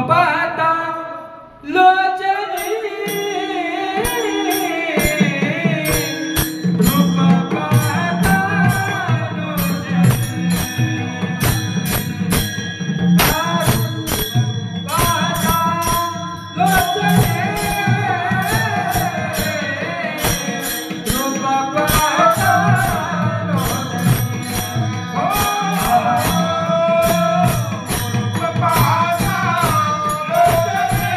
पाहता लोचनी रूप पाहता लोचनी पाहता लोचनी रूप पाहता लोचनी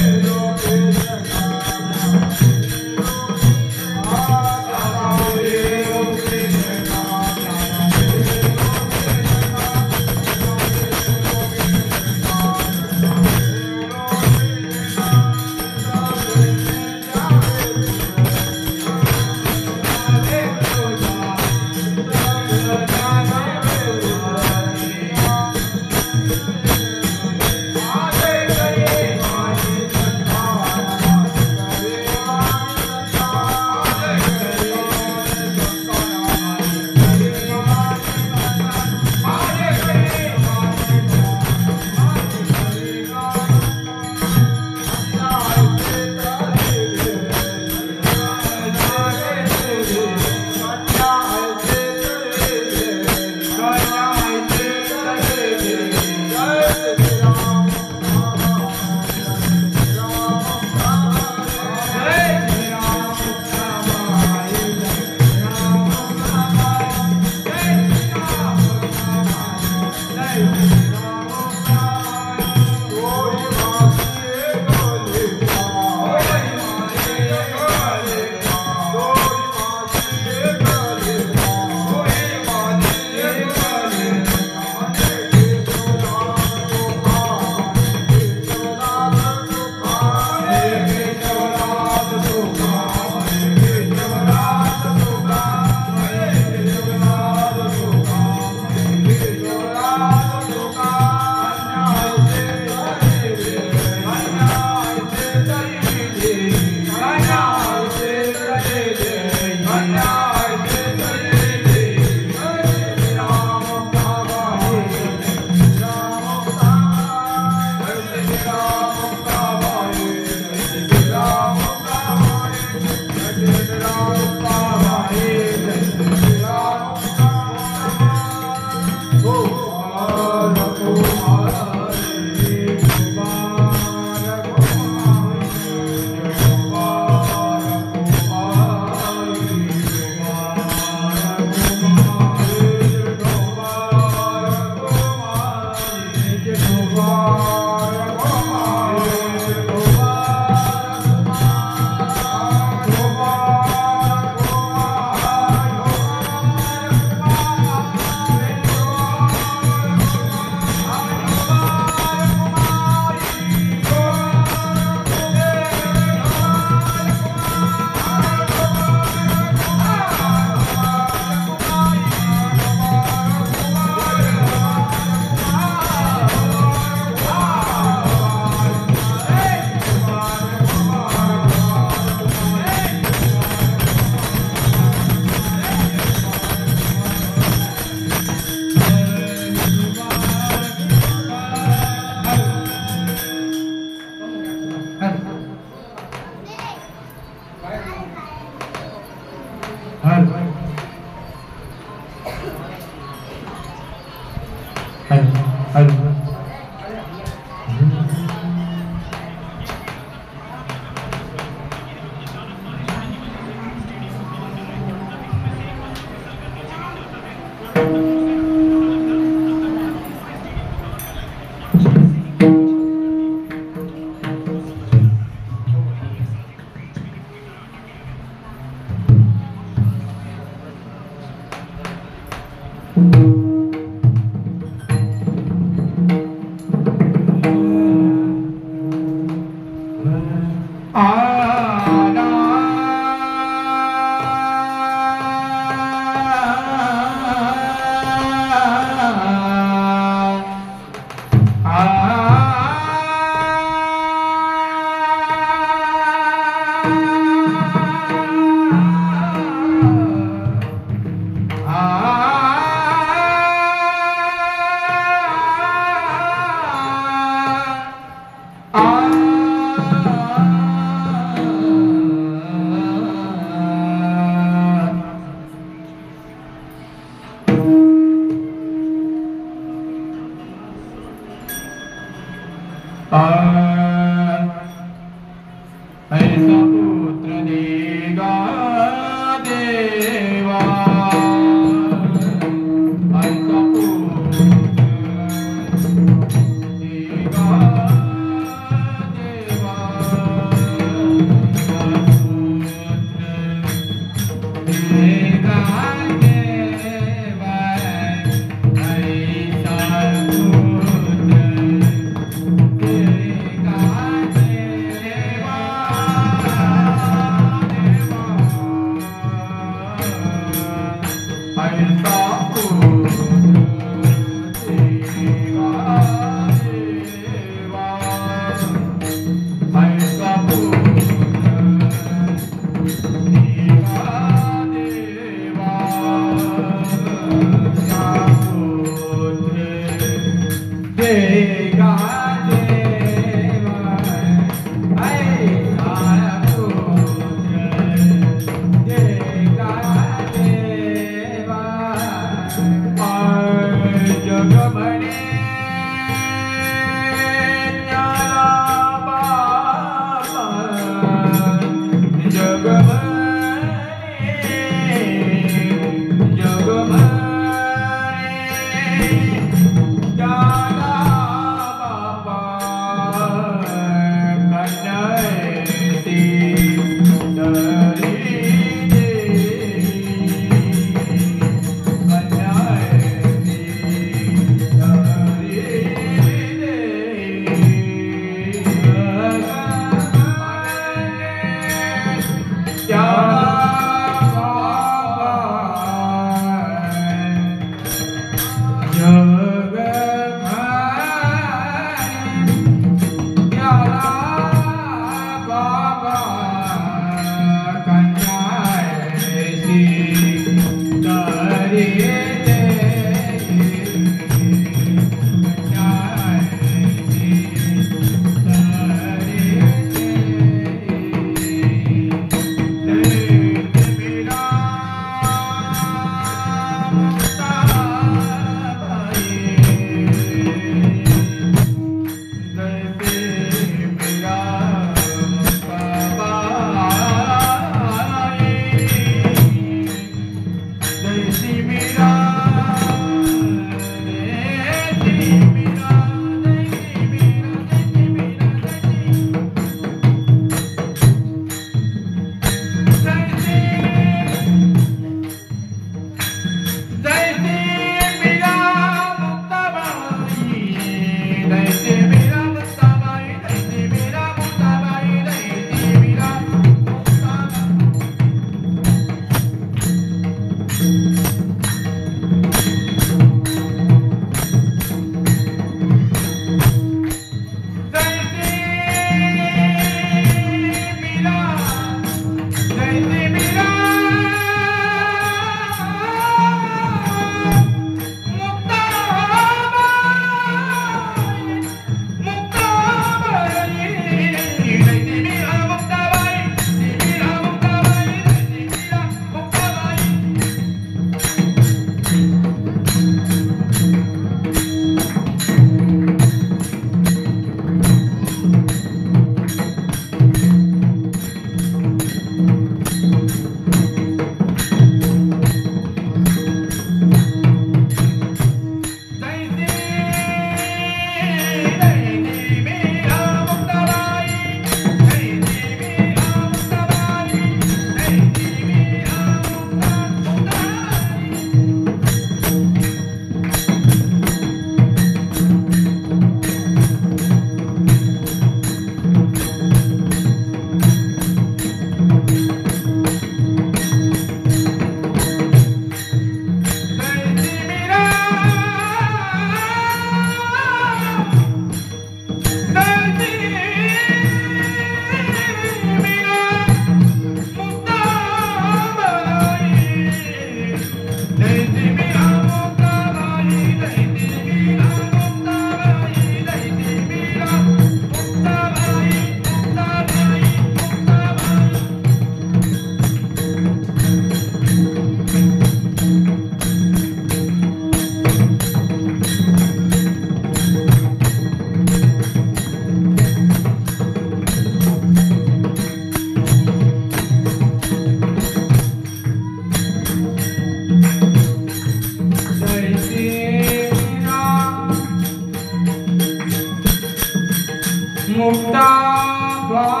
मुक्ताबाई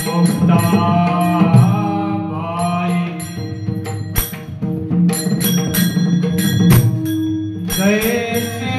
मुक्ताबाई कैसी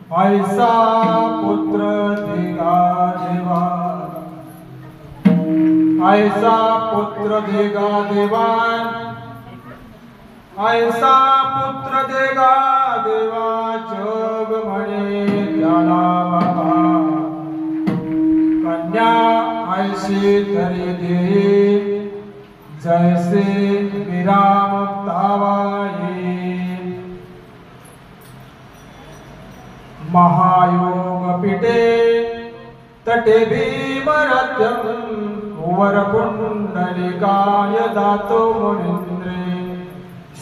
ऐसा पुत्र देगा देवा, ऐसा पुत्र देगा देवान, ऐसा पुत्र देगा देवा जग म्हणे त्याला बाबा. कन्या ऐशी तरी दे जैसे मीरा मुक्ताबाई. महायोग पिटे तटे भीमरथ्यम वरकुंडलिकाय दातो मुनीन्द्रे.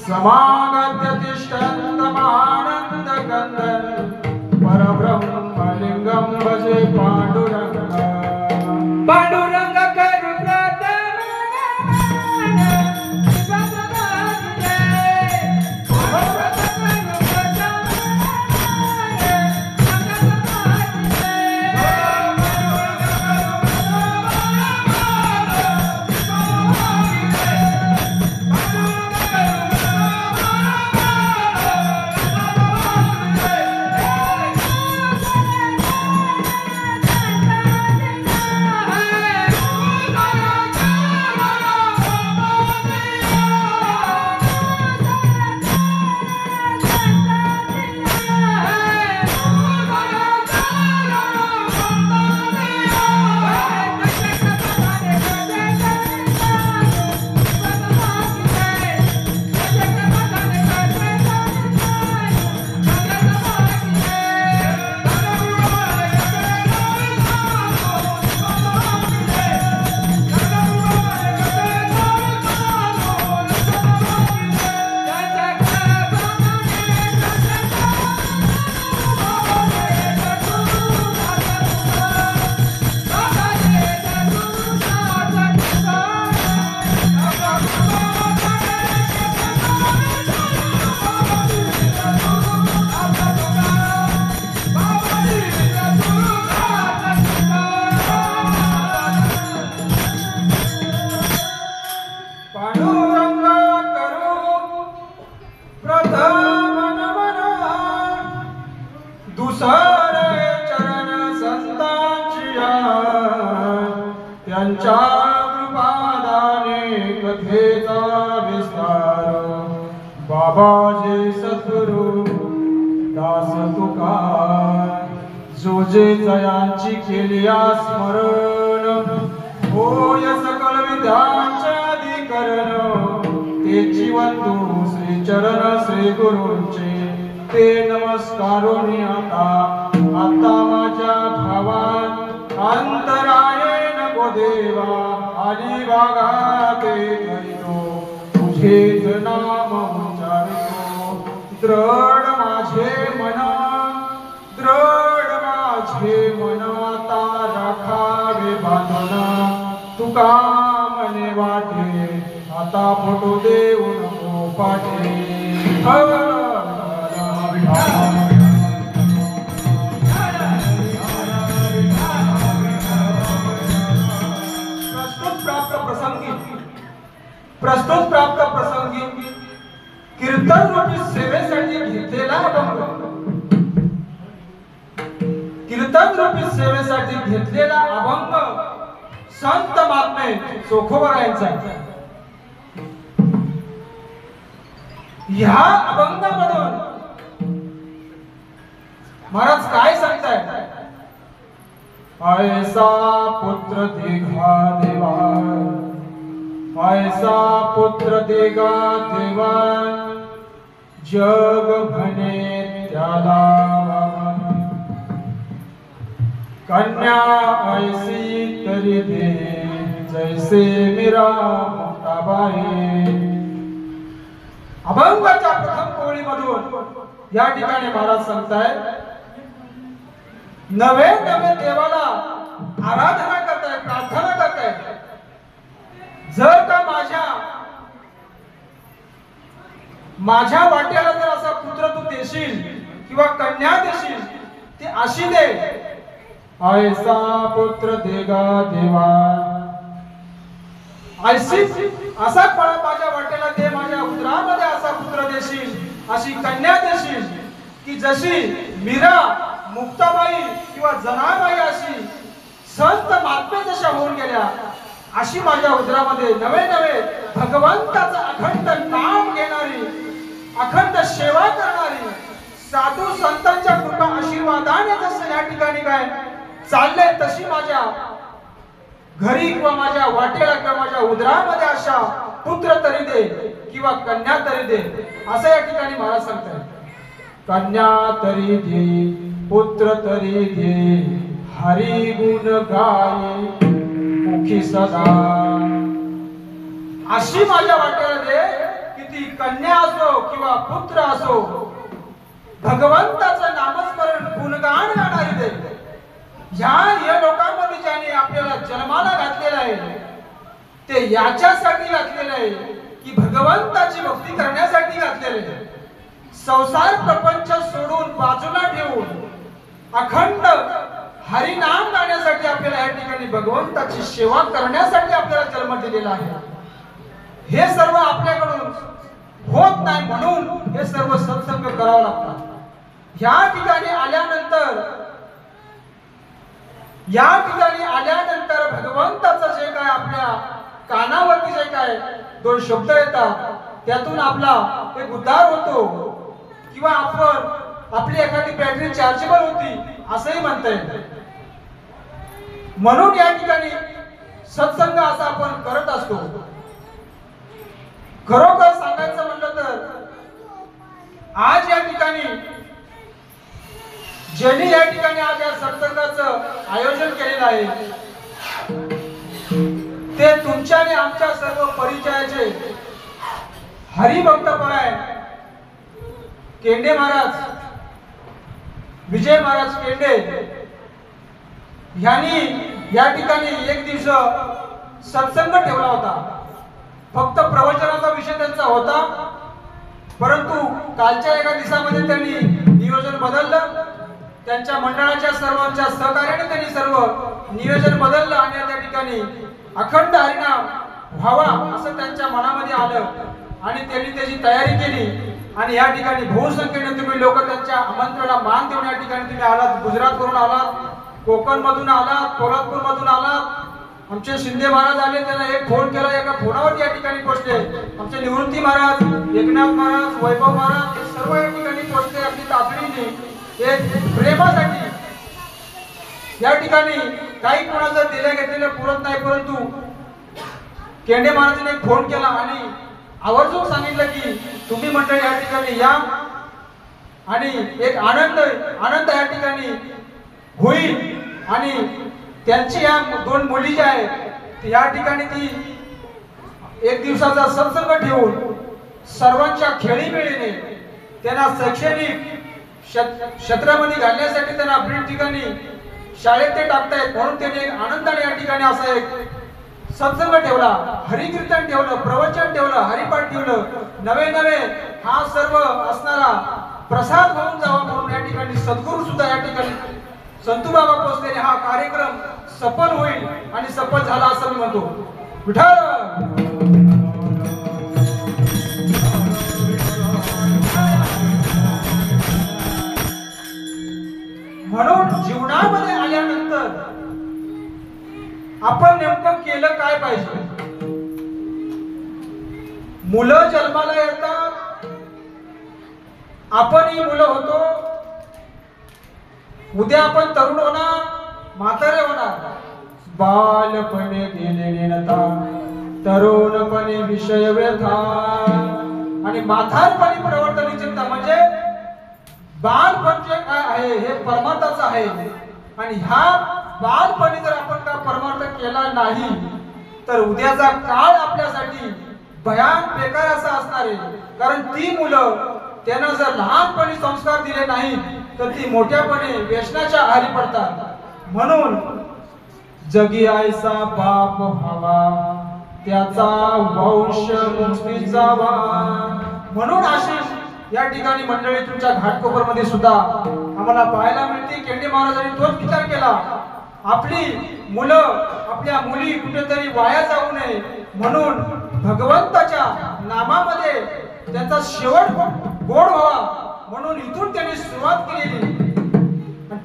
समागत्य तिष्ठन्तमानन्द गन्धन् परब्रह्मलिङ्गं भजे पाण्डुरङ्ग. पांडुरंग करू दुसरे चरण संतांचिया त्यांच्या कृपादाने कथेचा विस्तार. बाबाजी सद्गुरु दास तुकार जो जे जयांची केलिया स्मरण. होय सकल विद्यांचे अधिकरण तेची वंदू श्री चरण श्री गुरूंचे. ते नमस्कारोनी आता माझ्या भावान अंतराये नको देवा. अलिबागा ते करीतो तुझेच नाम उच्चारितो. दृढ माझे मन आता राखावे बांधून. तुका मने वाटे आता फोटो देऊ नको पाठे. प्रस्तुत प्राप्त प्रसंगी कीर्तन रूपी सेवेसाठी घेतलेला अभंग. कीर्तन रूपी सेवेसाठी घेतलेला अभंग संत महात्मे चोखोबरायांचा. ह्या अभंगामधून महाराज काय सांगताय? ऐसा पुत्र देगा देवा, ऐसा पुत्र देगा देवा जग म्हणे त्याला. कन्या ऐसी तरी दे जैसे मीरा मुक्ताबाई. अभंगाच्या प्रथम ओळीमधून या ठिकाणी महाराज सांगताय नवे नवे देवाला आराधना करताय, प्रार्थना करताय. जर का माझ्या वाट्याला जर असा पुत्र तू देशील किंवा कन्या देशील ती अशी दे. ऐसा पुत्र देगा देवा, ऐसी असा फळ माझ्या वाट्याला दे. माझ्या उदरामध्ये असा पुत्र देशील, अशी कन्या देशील की जशी मीरा मुक्ताबाई किंवा जनाबाई अशी संत महात्मे जशा होऊन गेल्या अशी माझ्या उदरामध्ये नवे नवे भगवंताचं अखंड नाम घेणारी अखंड सेवा करणारी साधू संतांच्या कृपा आशीर्वादाने जसं या ठिकाणी काय चाललंय तशी माझ्या घरी किंवा माझ्या वाटेला किंवा माझ्या उदरामध्ये अशा पुत्र तरी दे किंवा कन्या तरी दे असं या ठिकाणी महाराज सांगतात. कन्या तरी दे पुत्र तरी दे हरी गुण गाये मुखी सदा. अशी माझ्या वाटेला दे की ती कन्या असो किंवा पुत्र असो भगवंताचं नामस्मरण गुणगान गाणारी दे. या लोकांमध्ये ज्याने आपल्याला जन्माला घातलेला आहे ते याच्यासाठी घातलेलं आहे की भगवंताची भक्ती करण्यासाठी घातलेलं आहे. संसार प्रपंच सोडून बाजूला ठेवून अखंड हरिनाम गाण्यासाठी आपल्याला या ठिकाणी भगवंताची सेवा करण्यासाठी आपल्याला जन्म दिलेला आहे. हे सर्व आपल्याकडून होत नाही म्हणून हे सर्व सत्संग करावं लागतात. या ठिकाणी आल्यानंतर भगवंताचं जे काय आपल्या कानावरती जे काय दोन शब्द येतात त्यातून आपला एक उद्धार होतो किंवा आपली एखादी बॅटरी चार्जेबल होती असंही म्हणता येतं. म्हणून या ठिकाणी सत्संग असा आपण करत असतो. खरोखर सांगायचं म्हटलं तर आज या ठिकाणी ज्यांनी या ठिकाणी आज या सत्संगाचं आयोजन केलेलं आहे ते तुमच्या आणि आमच्या सर्व परिचयाचे हरिभक्तपराय केंडे महाराज, विजय महाराज केंडे यांनी या ठिकाणी एक दिवस सत्संग ठेवला होता. फक्त प्रवचनाचा विषय त्यांचा होता, परंतु कालच्या एका दिवसामध्ये त्यांनी नियोजन बदललं. त्यांच्या मंडळाच्या सर्वांच्या सहकार्याने त्यांनी सर्व नियोजन बदललं आणि त्या ठिकाणी अखंड हरिनाम व्हावा असं त्यांच्या मनामध्ये आलं आणि त्यांनी त्याची तयारी केली. आणि या ठिकाणी बहुसंख्येने तुम्ही लोक त्यांच्या आमंत्रणाला मान देऊन या ठिकाणी तुम्ही आलात. गुजरातवरून आलात, कोकण मधून आलात, कोल्हापूर मधून आलात. आमचे शिंदे महाराज आले, त्यांना एक फोन केला, एका फोनावर या ठिकाणी पोहोचले. आमचे निवृत्ती महाराज, एकनाथ महाराज, वैभव महाराज सर्व या ठिकाणी पोहोचले. आपली तातडीने एक प्रेमासाठी या ठिकाणी काही कोणाचं दिल्या घेतलेलं पुरत नाही, परंतु केंडे महाराजांनी एक फोन केला आणि आवर्जून सांगितलं की तुम्ही मंडळी या ठिकाणी या आणि एक आनंद या ठिकाणी होईल. आणि त्यांची या दोन मुली ज्या आहेत या ठिकाणी ती एक दिवसाचा सत्संग ठेवून सर्वांच्या खेळीमेळीने त्यांना शैक्षणिक क्षेत्रामध्ये घालण्यासाठी त्यांना बीड ठिकाणी शाळेत ते टाकतायत. म्हणून त्यांनी एक आनंदाने या ठिकाणी असा एक सत्संग ठेवला, हरिकीर्तन ठेवलं, प्रवचन ठेवलं, हरिपाठ ठेवलं. नवे हा सर्व असणारा प्रसाद होऊन जावा म्हणून या ठिकाणी सद्गुरू सुद्धा या ठिकाणी संतू बाबा पोहोचलेले हा कार्यक्रम सफल होईल आणि सफल झाला असं मी म्हणतो. विठ्ठल म्हणून जीवनामध्ये आल्यानंतर आपण नेमकं केलं काय पाहिजे. मुलं जन्माला येतात, आपणही मुलं होतो. उद्या आपण तरुण होणार, म्हातारे होणार. बालपणे गेलेले नता, तरुणपणे विषय व्यथा आणि म्हातारपणी प्रवर्तनी चिंता. म्हणजे बालपण जे काय आहे हे परमार्थाचं आहे आणि ह्या बालपणी जर आपण का परमार्थ केला नाही तर उद्याचा काळ आपल्यासाठी भयान बेकार असा असणार आहे. कारण ती मुलं त्यांना जर लहानपणी संस्कार दिले नाही तर ती मोठ्यापणे व्यसनाच्या आहारी पडतात. म्हणून जगी आयसा बाप व्हावा, त्याचा वंश मुक्ती जावा. म्हणून अशी या ठिकाणी मंडळी तुमच्या घाटकोपर मध्ये सुद्धा आम्हाला पाहायला मिळते. केंडे महाराजांनी तोच विचार केला, आपली मुलं आपल्या मुली कुठेतरी वाया जाऊ नये म्हणून भगवंताच्या नामामध्ये त्यांचा शेवट गोड व्हावा म्हणून इथून त्यांनी सुरुवात केली. आणि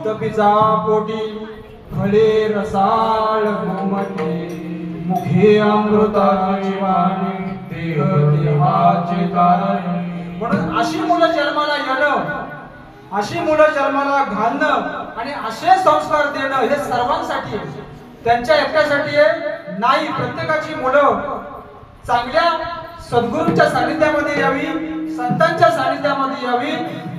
तपिजा पोटी फळे रसाळ गोमटे मुखे अमृताची वाणी देह देहाचे तारणे. म्हणून अशी मुलं जन्माला येणं, अशी मुलं जन्माला घालणं आणि असे संस्कार देणं हे सर्वांसाठी आहे, त्यांच्या एकट्यासाठी आहे नाही. प्रत्येकाची मुलं चांगल्या सद्गुरूंच्या सानिध्यामध्ये यावी, संतांच्या सानिध्यामध्ये यावी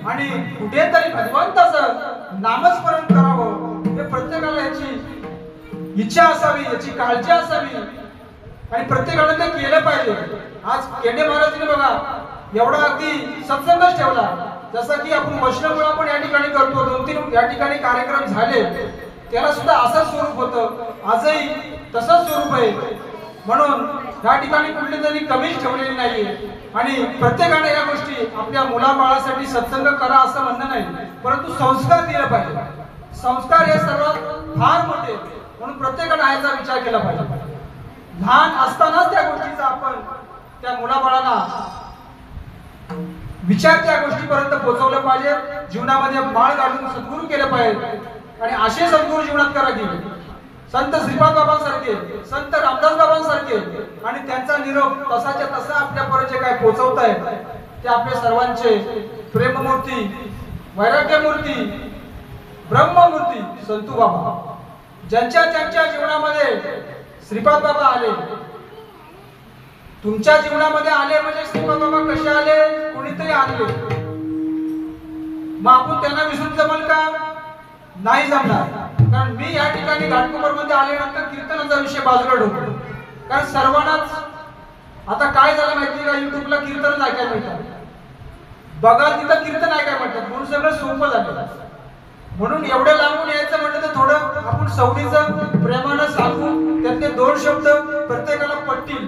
आणि कुठेतरी भगवंताचं नामस्मरण करावं हे प्रत्येकाला याची इच्छा असावी, याची काळजी असावी आणि प्रत्येकाने ते केलं पाहिजे. आज केंडे महाराजांनी बघा एवढा अगदी सत्संगच ठेवला, जसं की आपण वैष्णव आपण या ठिकाणी करतो. 2-3 या ठिकाणी कार्यक्रम झाले, त्याला सुद्धा असंच स्वरूप होतं, आजही तसंच स्वरूप आहे. म्हणून या ठिकाणी कुठली तरी कमीच ठेवलेली नाहीये आणि प्रत्येकाने या गोष्टी आपल्या मुलाबाळासाठी सत्संग करा असं म्हणणं नाही, परंतु संस्कार दिले पाहिजे. संस्कार हे सर्वात फार मोठे, म्हणून प्रत्येकाने याचा विचार केला पाहिजे. लहान असतानाच त्या गोष्टीचा आपण त्या मुलाबाळांना विचार त्या गोष्टीपर्यंत पोहोचवलं पाहिजे. जीवनामध्ये माळ घालून सद्गुरू केलं पाहिजे आणि असे सद्गुरू जीवनात करा गेले संत श्रीपाद बाबांसारखे, संत रामदास बाबांसारखे आणि त्यांचा निरोप तसाच्या तसा आपल्यापर्यंत जे काय पोहोचवतायत ते आपले सर्वांचे प्रेममूर्ती, वैराग्यमूर्ती, ब्रह्ममूर्ती संतू बाबा, ज्यांच्या जीवनामध्ये श्रीपाद बाबा आले, तुमच्या जीवनामध्ये आले म्हणजे श्रीपाद बाबा कसे आले, कोणीतरी आणले. मग आपण त्यांना विसरून जमल का? नाही जमणार. कारण मी या ठिकाणी घाटकोपर मध्ये आल्यानंतर कीर्तनाचा विषय बाजूला ठेवतो, कारण सर्वांनाच आता काय झालं माहिती का, युट्यूबला कीर्तन ऐकायला मिळतात, बघा तिथं कीर्तन ऐकायला म्हणतात, म्हणून सगळं सोपं झालं. म्हणून एवढं लांबून यायचं म्हटलं तर थोडं आपण सवडीचं प्रेमानं सांगू, त्यातले 2 शब्द प्रत्येकाला पटतील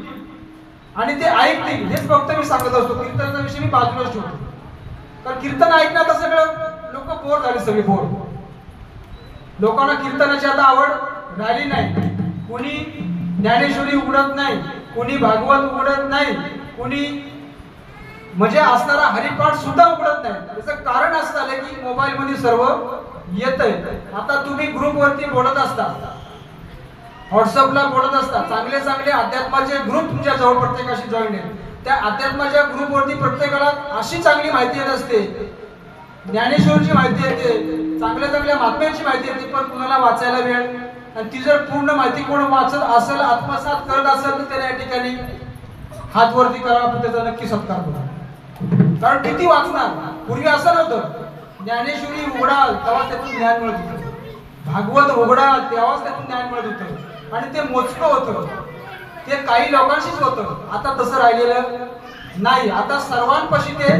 आणि ते ऐकतील, हेच फक्त मी सांगत असतो. कीर्तनाचा विषय मी बाजूलाच ठेवतो, कारण कीर्तन ऐकण्यात सगळं लोक बोर झाले, सगळे बोर. लोकांना कीर्तनाची आता आवड राहिली नाही. कोणी ज्ञानेश्वरी उघडत नाही, कोणी भागवत उघडत नाही, कोणी म्हणजे असणारा हरिपाठ सुद्धा उघडत नाही. त्याचं कारण असं आलं की मोबाईल मध्ये सर्व येतंय. आता तुम्ही ग्रुपवरती बोलत असता, व्हॉट्सअपला बोलत असता, चांगले चांगले अध्यात्माचे ग्रुप तुमच्या जवळ प्रत्येकाशी जॉईन आहेत. त्या अध्यात्माच्या ग्रुपवरती प्रत्येकाला अशी चांगली माहिती येत असते, ज्ञानेश्वरची माहिती येते, चांगल्या चांगल्या महात्म्यांची माहिती येते, पण कुणाला वाचायला वेळ. आणि ती जर पूर्ण माहिती कोण वाचत असेल, आत्मसात करत असेल तर त्याने या ठिकाणी हात वरती करा, आपण त्याचा नक्की सत्कार करू. कारण किती वाचणार? पूर्वी असं नव्हतं. ज्ञानेश्वरी उघडाल तेव्हा त्यातून ज्ञान मिळत होतं, भागवत उघडाल तेव्हाच त्यातून ज्ञान मिळत होतं आणि ते मोजकं होतं, ते काही लोकांशीच होतं. आता तसं राहिलेलं नाही. आता सर्वांपाशी ते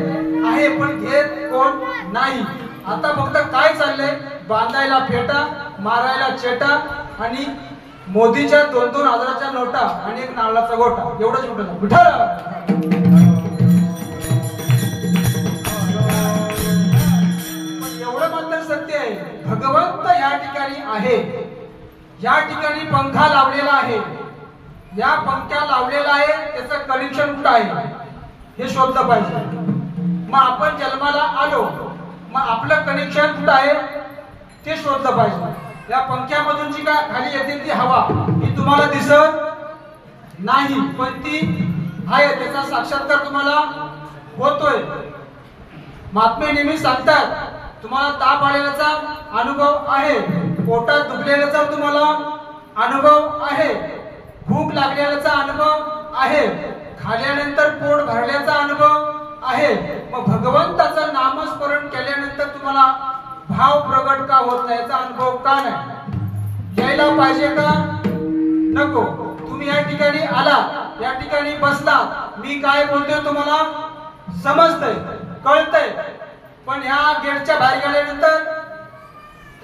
आहे, पण घेत कोण नाही. आता फक्त काय चाललंय, बांधायला फेटा, मारायला चेटा आणि मोदीच्या 2-2 हजाराच्या नोटा आणि एक नारळाचा गोटा, एवढंच कुठं विठ्ठल. एवढं मात्र सत्य आहे, भगवंत या ठिकाणी आहे, या ठिकाणी पंखा लावलेला आहे, या पंख्या लावलेला आहे, त्याचं कनेक्शन कुठं आहे हे शोधलं पाहिजे. मग आपण जन्माला आलो, मग आपलं कनेक्शन कुठं आहे ते शोधलं पाहिजे. या पंख्यामधून जी काय खाली येते ती हवा ही तुम्हाला दिसत नाही, पण ती आहे, त्याचा साक्षात्कार तुम्हाला होतोय. महात्मे नेहमी सांगतात, तुम्हाला ताप आलेल्याचा अनुभव आहे, पोटात दुखलेल्याचा तुम्हाला अनुभव आहे, भूक लागलेल्याचा अनुभव आहे, खाल्यानंतर पोट भरल्याचा अनुभव आहे. मग भगवंताचं नामस्मरण केल्यानंतर तुम्हाला भाव प्रगट का होत नाही, याचा अनुभव का नाही? यायला पाहिजे का नको? तुम्ही या ठिकाणी आला, या ठिकाणी बसला, मी काय बोलतोय तुम्हाला समजतंय, कळतंय, पण ह्या गेटच्या बाहेर गेल्यानंतर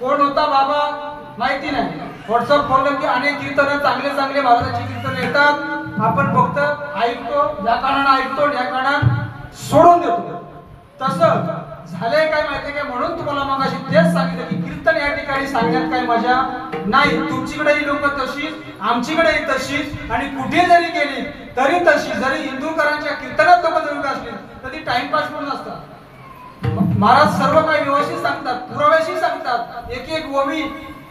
कोण होता बाबा माहिती नाही. व्हॉट्सअप खोललं की अनेक कीर्तन, चांगले चांगले महाराजांची कीर्तन येतात, आपण फक्त ऐकतो, या कारणानं ऐकतो, या कारणानं सोडून देतो. तसं झालंय काय माहितीये का? म्हणून तुम्हाला मग अशी तेच सांगितलं की कीर्तन या ठिकाणी सांगण्यात काही मजा नाही. तुमच्याकडेही लोक तशीच, आमच्याकडेही तशीच, आणि कुठे जरी गेली तरी तशी. जरी हिंदूकरांच्या कीर्तनात लोक जरी असली तरी टाइमपास म्हणून असतात. महाराज सर्व काही व्यवस्थित सांगतात, पुराव्याशी सांगतात, सांगतात, एक एक ओवी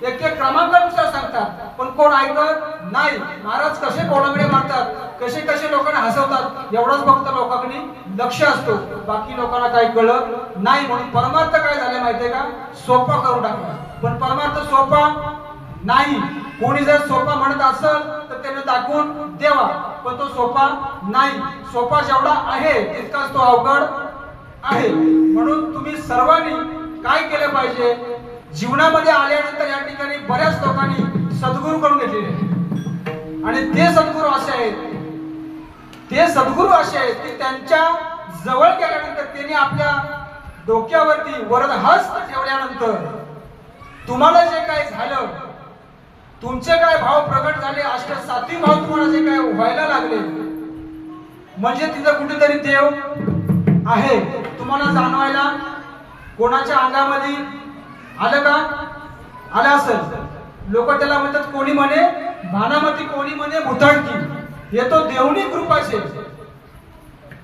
एक एक क्रमांकानुसार सांगतात, पण कोण ऐकत नाही. महाराज कसे कोणाकडे मारतात, कसे कसे लोकांना हसवतात, एवढाच फक्त लोकांकडे लक्ष असतो, बाकी लोकांना काही कळत नाही. म्हणून परमार्थ काय झाले माहितीये का, सोपा करून टाकला. पण परमार्थ सोपा नाही. कोणी जर सोपा म्हणत असेल तर त्याने दाखवून द्यावा, पण तो सोपा नाही. सोपा जेवढा आहे तितकाच तो अवघड आहे. म्हणून तुम्ही सर्वांनी काय केलं पाहिजे, जीवनामध्ये आल्यानंतर या ठिकाणी बऱ्याच लोकांनी सद्गुरू करून घेतलेले आणि ते सद्गुरू असे आहेत की त्यांच्या जवळ गेल्यानंतर त्यांनी आपल्या डोक्यावरती वरदहस्त ठेवल्यानंतर तुम्हाला जे काय झालं, तुमचे काय भाव प्रगट झाले, अष्ट सात्विक भाव तुम्हाला जे काय व्हायला लागले, म्हणजे तिथं कुठेतरी देव आहे तुम्हाला जाणवायला कोणाच्या अंगामध्ये आलं का, आलं असेल. लोक त्याला म्हणतात, कोणी म्हणे भानामती, कोणी म्हणे भुताडकी. हे तो देवनी कृपाचे,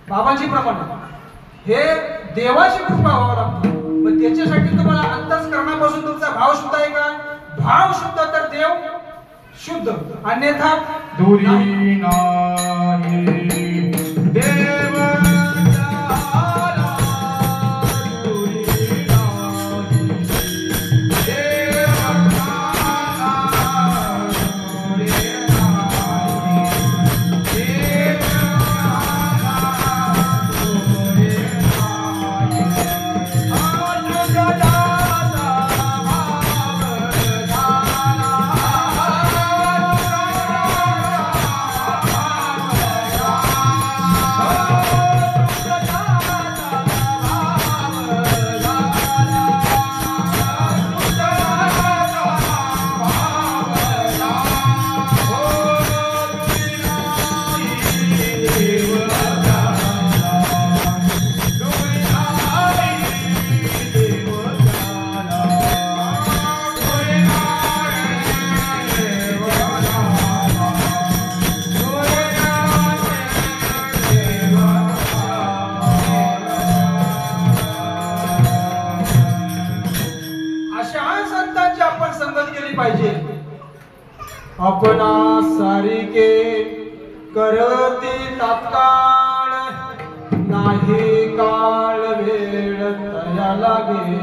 बाबांची प्रमाणे हे देवाची कृपा व्हावं लागतं. मग त्याच्यासाठी तुम्हाला अंतःकरणापासून तुमचा भाव शुद्ध आहे का, भाव शुद्ध तर देव शुद्ध, अन्यथा दुरी नाही देव पाहिजे. आपणा सारिके करती तात्काळ, नाही काळ वेळ तया लागे.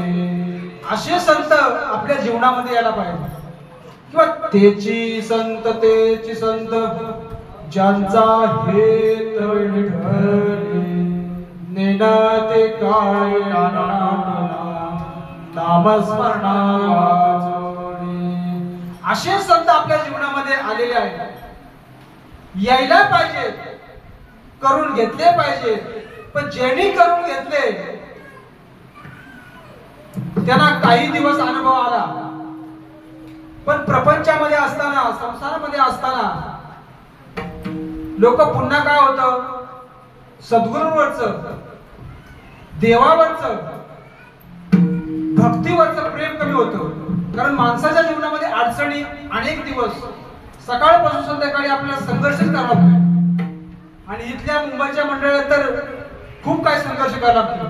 असे संत आपल्या जीवनामध्ये यायला पाहिजे. किंवा तेची संत ज्यांचा हेत ठरले, नेना ते काय नामस्मरणा. असे संत आपल्या जीवनामध्ये आलेले आहेत, यायला पाहिजे, करून घेतले पाहिजे. पण ज्यांनी करून घेतले त्यांना काही दिवस अनुभव आला, पण प्रपंचामध्ये असताना, संसारामध्ये असताना लोक पुन्हा काय होतं, सद्गुरूंवरचं, देवावरचं, भक्तीवरचं प्रेम कमी होतं. कारण माणसाच्या जीवनामध्ये अडचणी अनेक दिवस, सकाळपासून संध्याकाळी आपल्याला संघर्ष करावा लागतो. आणि इथल्या मुंबईच्या मंडळात तर खूप काय संघर्ष करावा लागतो.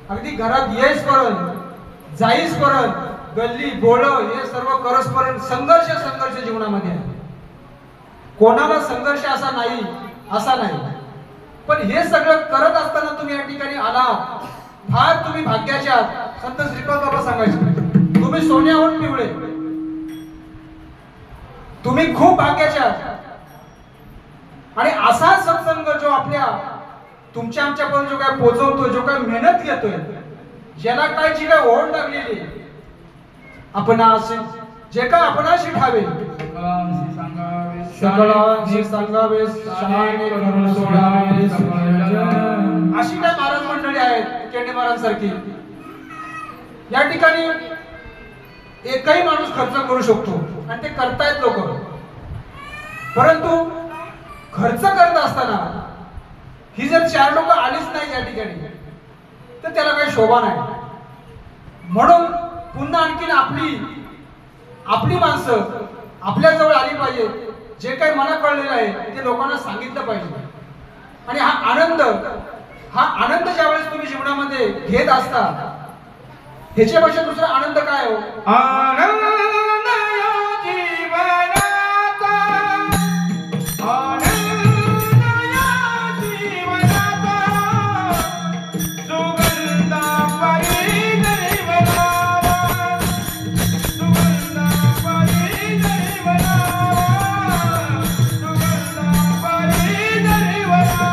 अगदी घरात येईसपर्यंत, जाईसपर्यंत, गल्ली बोळ हे सर्व करसपर्यंत संघर्ष जीवनामध्ये आहे. कोणाला संघर्ष असा नाही. पण हे सगळं करत असताना तुम्ही या ठिकाणी आलात, फार तुम्ही भाग्याचे आहात. संत श्रीपाद बाबा सांगायचे, तुम्ही सोन्याहून पिवळे, तुम्ही खूप भाग्याचे आहात. आणि असा सत्संग जो आपल्या तुमच्या आमच्यापर्यंत जो काय पोहोचवतो, जो काय मेहनत घेतोय, ज्याला काय जी काय ओढ लागलेली, आपणाशी जे काय आपणाशी ठावे, सकळांशी सांगावे, शहाणे करून सोडावे. अशी काय महाराज मंडळी आहेत, केंडे महाराज सारखी. या ठिकाणी एकही माणूस खर्च करू शकतो आणि ते करतायत लोक. परंतु खर्च करत असताना ही जर चार लोक आलीच नाही या ठिकाणी तर त्याला काही शोभा नाही. म्हणून पुन्हा आणखीन आपली माणसं आपल्या जवळ आली पाहिजे. जे काही मला कळलेलं आहे ते लोकांना सांगितलं पाहिजे. आणि हा आनंद ज्यावेळेस तुम्ही जीवनामध्ये घेत असता, ह्याच्यापेक्षा दुसरा आनंद काय हो? आनंद या जीवनाचा, आनंद या जीवनाचा, सुगंधा परी दैवनावा, सुगंधा परी दैवनावा, सुगंधा परी दैवनावा.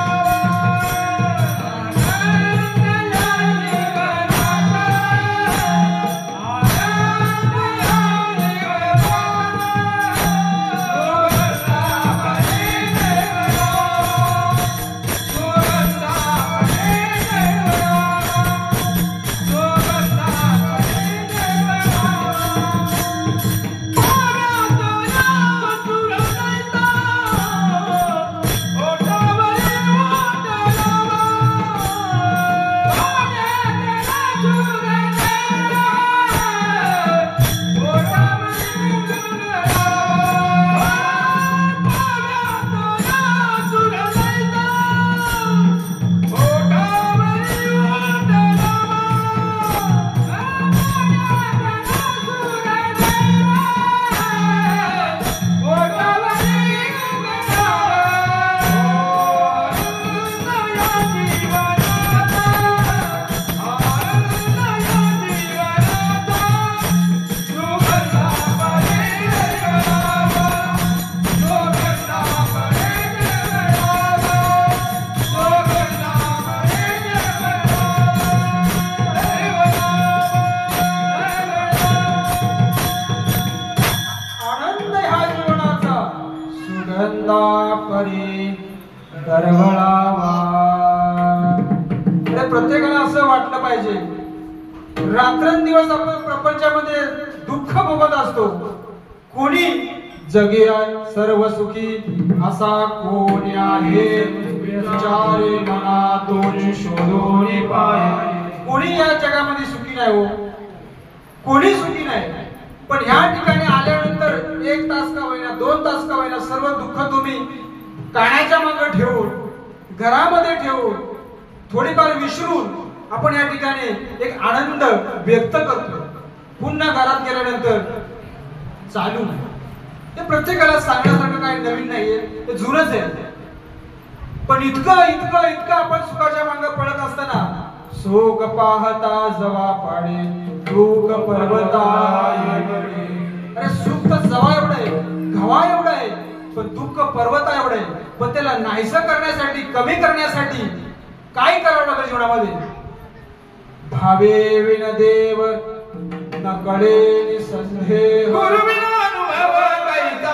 परी दरवळावा. प्रत्येकाला असं वाटलं पाहिजे, रात्रंदिवस आपण प्रपंचामध्ये दुःख भोगत असतो. कोणी जगे सर्व सुखी असा कोणी आहे, विचारे मना तोच शोधून पाय. कोणी या जगामध्ये सुखी नाही हो, कोणी सुखी नाही. पण ह्या ठिकाणी आल्यानंतर 1 तास का होईना, 2 तास का होईना, सर्व दुःख तुम्ही कानाच्या मागे ठेवून, घरामध्ये ठेवून, थोडीफार विसरून आपण या ठिकाणी एक आनंद व्यक्त करतो. पुन्हा घरात गेल्यानंतर चालू नाही. ते प्रत्येकाला सांगण्यासारखं काही नवीन नाहीये, ते जुनच आहे. पण इतकं इतकं इतकं आपण सुखाच्या मागे पडत असताना शोक पाहता जवा पाडे दुःख पर्वताय. अरे सुख तर जवा एवढं आहे, घवा एवढं आहे, पण दुःख पर्वता एवढं आहे. पण त्याला नाहीसं करण्यासाठी, कमी करण्यासाठी काय करावं लागेल जीवनामध्ये? भावे विन देव न कळे निसंदेह, गुरु विना अनुभव कैसा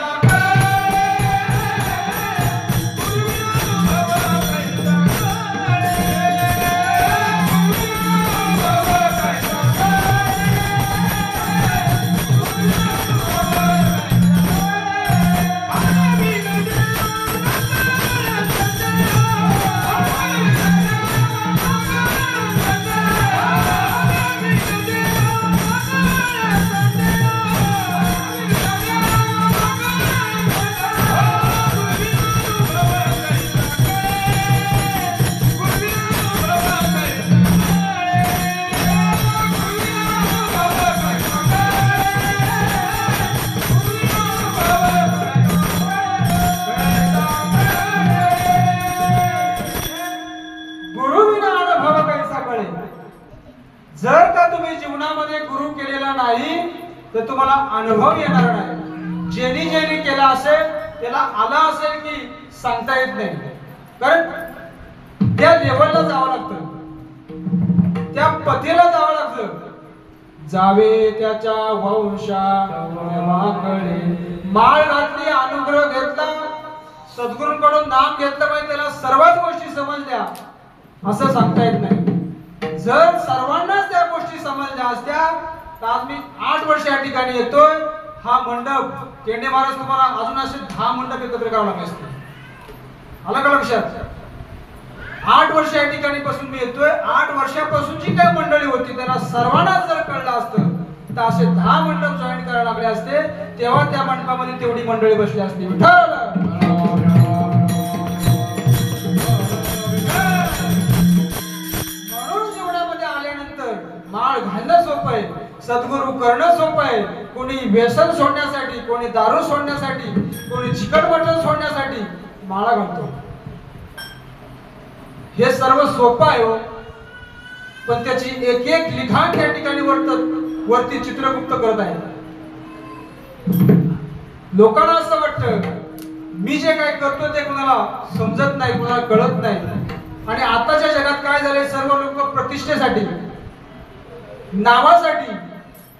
तर तुम्हाला अनुभव येणार नाही. ज्यांनी ज्यांनी केला असेल त्याला आला असेल की सांगता येत नाही. कारण त्या लेवलला जावं लागतं, त्या पथेला जावं लागतं. जावे त्याच्या वंशाकडे, माळ घातली, अनुग्रह घेतला, सद्गुरूंकडून नाम घेतलं पाहिजे, त्याला सर्वच गोष्टी समजल्या असं सांगता येत नाही. जर सर्वांनाच त्या गोष्टी समजल्या असत्या तर आज मी 8 वर्ष या ठिकाणी येतोय. हा मंडप केंडे महाराज तुम्हाला अजून असे 10 मंडप एकत्र करावं लागले असते. आलं का लक्षात? 8 वर्ष या ठिकाणी पासून मी येतोय. 8 वर्षापासूनची काय मंडळी होती त्यांना सर्वांनाच जर कळलं असतं तर असे 10 मंडप जॉईन करायला लागले असते. तेव्हा त्या मंडपामध्ये तेवढी मंडळी बसली असती. म्हणून जीवनामध्ये आल्यानंतर माळ घालणं सोपं आहे, सद्गुरू करणं सोपं आहे. कोणी व्यसन सोडण्यासाठी, कोणी दारू सोडण्यासाठी, कोणी चिकन मटण सोडण्यासाठी माळा घालतो. हे सर्व सोपं आहे हो, पण त्याची एक एक लिखाण त्या ठिकाणी वरती चित्रगुप्त करत आहे. लोकांना असं वाटतं मी जे काय करतो ते कुणाला समजत नाही, कुणाला कळत नाही. आणि आताच्या जगात काय झालंय, सर्व लोक प्रतिष्ठेसाठी, नावासाठी,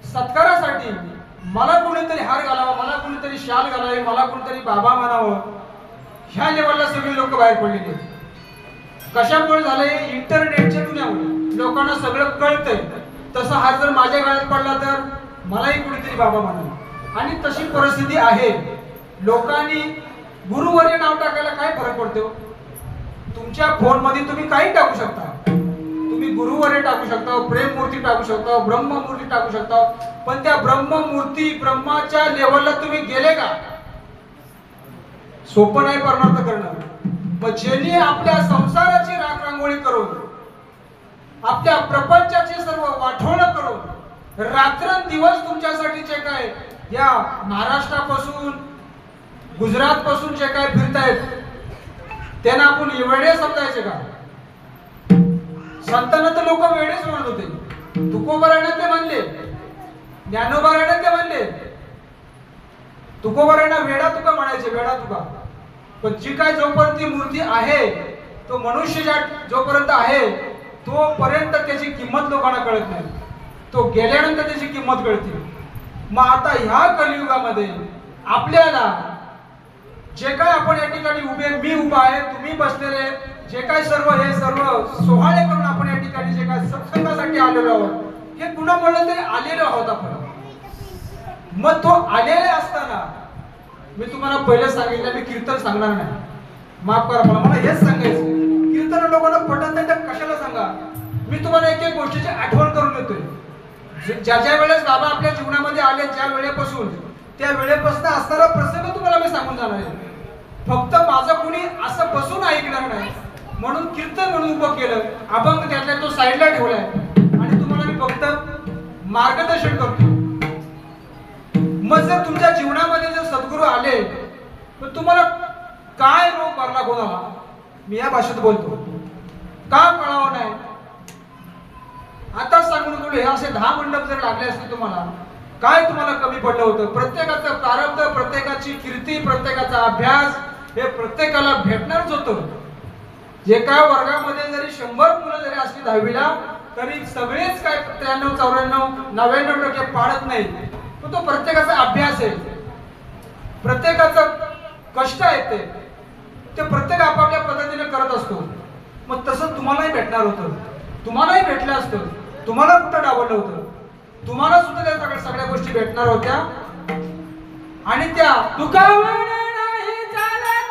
सत्कारासाठी मला कोणीतरी हार घालावा, मला कोणीतरी शाल घालावी, मला कोणीतरी बाबा म्हणावं, ह्या लेवलला सगळी लोक बाहेर पडलेली. कशामुळे झालंय, इंटरनेटच्या दुनियामुळे लोकांना सगळं कळतंय. तसा हार जर माझ्या गळ्यात पडला तर मलाही कोणीतरी बाबा म्हणावं, आणि तशी परिस्थिती आहे. लोकांनी गुरुवर्य नाव टाकायला काय फरक पडतो? तुमच्या फोन मध्ये तुम्ही काही टाकू शकता. तुम्ही गुरुवर्य टाकू शकता, प्रेममूर्ती टाकू शकता, ब्रह्ममूर्ती टाकू शकता, पण त्या ब्रह्ममूर्ती ब्रह्माच्या लेवलला तुम्ही गेले का? सोपं नाही परमार्थ करणं. मग ज्यांनी आपल्या संसाराची रांगोळी करून, आपल्या प्रपंचाची सर्व वाठोळं करून रात्रंदिवस तुमच्यासाठीचे काय या महाराष्ट्रापासून गुजरात पासून जे काय फिरतायत त्यांना आपण वेडे समजायचे का? संतांना तर लोक वेडेच म्हणत होते. तुकोबारायण ते म्हणले, ज्ञानोबारायण ते म्हणले. तुकोबारायण वेडा तुका म्हणायचे, वेडा तुका. पण जी काय जोपर्यंत ती मूर्ती आहे, तो मनुष्य जोपर्यंत आहे तोपर्यंत त्याची किंमत लोकांना कळत नाही. तो गेल्यानंतर त्याची किंमत कळते. मग आता ह्या कलियुगामध्ये आपल्याला जे काय आपण या ठिकाणी उभे, मी उभा आहे, तुम्ही बसलेले, जे काय सर्व हे सर्व सोहळे करून आपण या ठिकाणी जे काय सत्संगासाठी आलेलो आहोत, हे कुणामुळे तरी आलेलो आहोत आपण. मग तो आलेले असताना मी तुम्हाला पहिले सांगितलं, मी कीर्तन सांगणार नाही, माफ करा मला हेच सांगायचं. कीर्तन लोकांना पटत नाही तर कशाला सांगा. मी तुम्हाला एक एक गोष्टीची आठवण करून देतोय. ज्या वेळेस बाबा आपल्या जीवनामध्ये आले, ज्या वेळेपासून त्या वेळेपासून असणारा प्रसंग तुम्हाला मी सांगून जाणार आहे. फक्त माझं कोणी असं बसून ऐकणार नाही म्हणून कीर्तन म्हणून उभं केलं, अभंग त्यातला तो साईडला ठेवलाय आणि तुम्हाला मी फक्त मार्गदर्शन करतो. मग जर तुमच्या जीवनामध्ये जर सद्गुरू आले तर तुम्हाला काय रोग भरला कोणाला, मी या भाषेत बोलतो, का कळावं नाही? आता सांगून बोलू, हे असे 10 मंडप जर लागले असते तुम्हाला, काय तुम्हाला कमी पडलं होतं? प्रत्येकाचं प्रारब्ध, प्रत्येकाची कीर्ती, प्रत्येकाचा अभ्यास हे प्रत्येकाला भेटणारच होतं. जे काय वर्गामध्ये जरी 100 मुलं जरी असली 10वीला, तरी सगळेच काय 93, 94, 99% पाडत नाही. पण तो प्रत्येकाचा अभ्यास आहे, प्रत्येकाचं कष्ट आहे, ते प्रत्येक आपापल्या पद्धतीने करत असतो. मग तसं तुम्हालाही भेटणार होतं, तुम्हालाही भेटलं असतं. तुम्हाला कुठं डावललं होतं? तुम्हाला सुद्धा त्या सगळ्या गोष्टी भेटणार होत्या. आणि त्या तुकावणे नाही चालत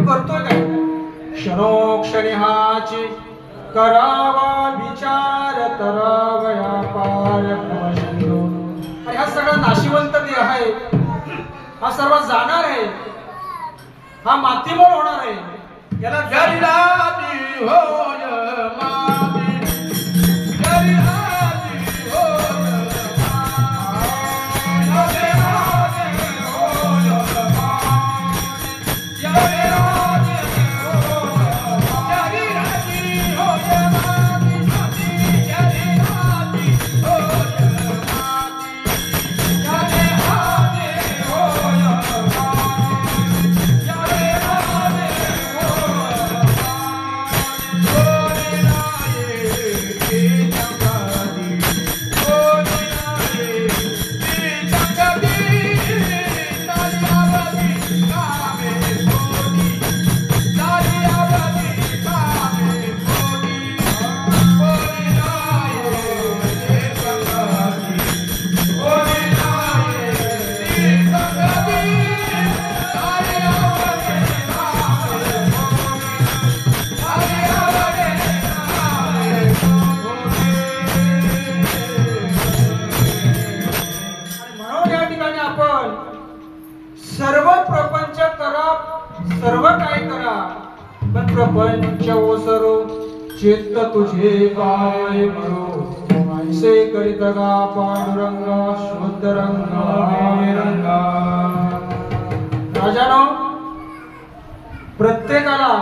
करतोय काय? क्षणोक्षणी हाची करावा विचार तरावया पार भवशंतो. आणि हा सगळा नाशिवंत देह आहे, हा सर्व जाणार आहे, हा मातीमोल होणार आहे. याला जरिराती होय माती, जरिराती होय वर्ष ओसरो चित्त तुझे पाय मरो ऐसे करीत गा पांडुरंगा शुद्ध रंगा रंगा. राजानो, प्रत्येकाला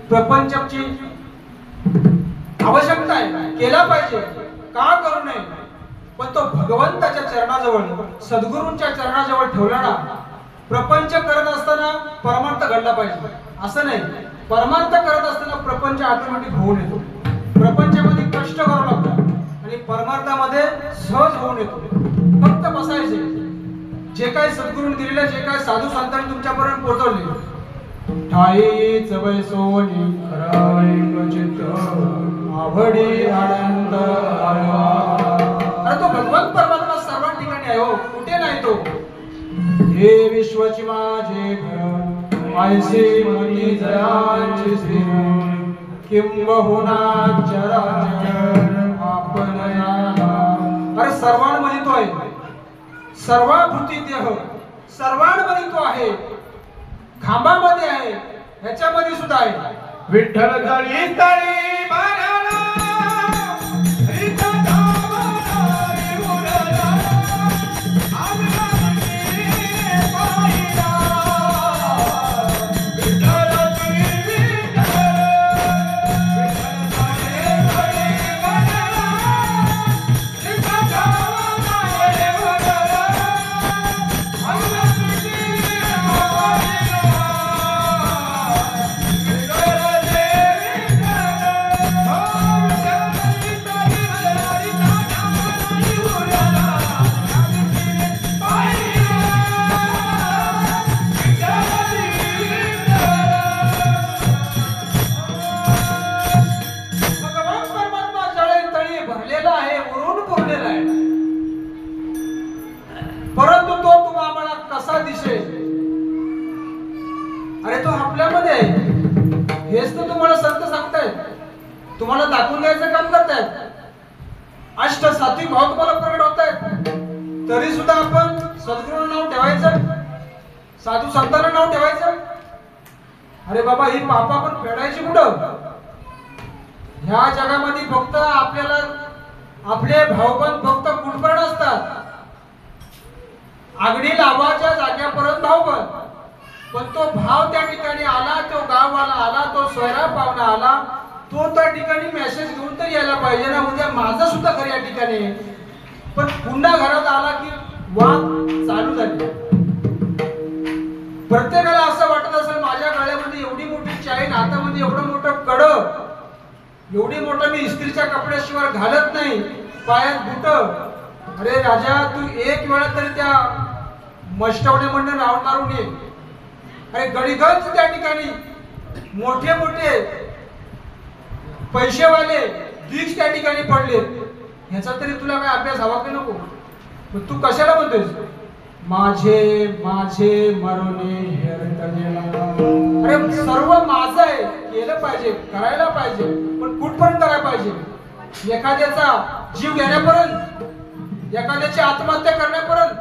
प्रपंचाची आवश्यकता आहे, केला पाहिजे, का करू नये. पण तो भगवंताच्या चरणाजवळ, सद्गुरूंच्या चरणाजवळ ठेवला. प्रपंच करत असताना परमार्थ घडला पाहिजे असं नाही. परमार्थ करत असताना प्रपंच ऑटोमॅटिक होऊन येतो. प्रपंचामध्ये कष्ट करावं लागतं आणि परमार्थामध्ये सहज होऊन येतो. फक्त बसायचे. जे काही सद्गुरूंनी दिलेले, जे काही साधू संतांनी तुमच्यापर्यंत पोहोचवले, ठाई चवय सोनी खराय चित्त आवडी आनंद आळवा. अरे तो भगवंत परमात्मा सर्व ठिकाणी आहे हो, कुठे नाही तो. हे विश्वची माझे घर ऐसे मनी जयाची स्थिर किंबहुना चराचर आपण याला. अरे सर्वांमध्ये तो आहे, सर्वाभूती देह सर्वांमध्ये तो आहे. खांबामध्ये आहे, ह्याच्यामध्ये सुद्धा आहे. विठ्ठल तळी तळी बाळाला हरीचा धावा रे मुलाला आमला मुली पाहिला. विठ्ठल तळी विठ्ठल तळी तळी बाळाला हरीचा धावा रे मुलाला आमला मुली पाहिला. परंतु तो तुम्हाला कसा दिसेल? अरे तो आपल्यामध्ये आहे. हेच तर तुम्हाला संत सांगतायत, तुम्हाला दाखवून द्यायचं काम करतायत. अष्ट सात्विक भाव तुम्हाला प्रगट होत आहेत. तरी सुद्धा आपण सद्गुरूंना नाव ठेवायचं, साधू संतांना नाव ठेवायचं. अरे बाबा, ही पाप आपण फेडायची कुठं? ह्या जगामध्ये फक्त आपल्याला आपले भावबंद फक्त कुठपर्यंत असतात. आगडी लावाच्या जाग्यापर्यंत भावबंद. पण तो भाव त्या ठिकाणी आला, तो गाववाला आला, तो सोयरा पाहुणा आला, तो त्या ठिकाणी मेसेज घेऊन तरी यायला पाहिजे ना. उद्या माझं सुद्धा घर या ठिकाणी. पण पुन्हा घरात आला की वाद चालू झाली. प्रत्येकाला असं वाटत असेल, माझ्या गळ्यामध्ये एवढी मोठी चैन, हातामध्ये एवढं मोठं कड, एवढी मोठं मी इस्त्रीच्या कपड्याशिवाय घालत नाही, पायात बुट. अरे राजा, तू एक वेळा तरी त्या मष्टवणे म्हणून राऊंड मारून ये. अरे गडीगंज त्या ठिकाणी मोठे मोठे पैसेवाले दीक्ष त्या ठिकाणी पडले. ह्याचा तरी तुला काय अभ्यास हवा की नको? मग तू कशाला म्हणतोयस माझे माझे मरोने हेरतलेला? अरे सर्व माझं आहे, केलं पाहिजे, करायला पाहिजे, पण कुठपर्यंत करायला पाहिजे? एखाद्याचा जीव घेण्यापर्यंत, एखाद्याची आत्महत्या करण्यापर्यंत.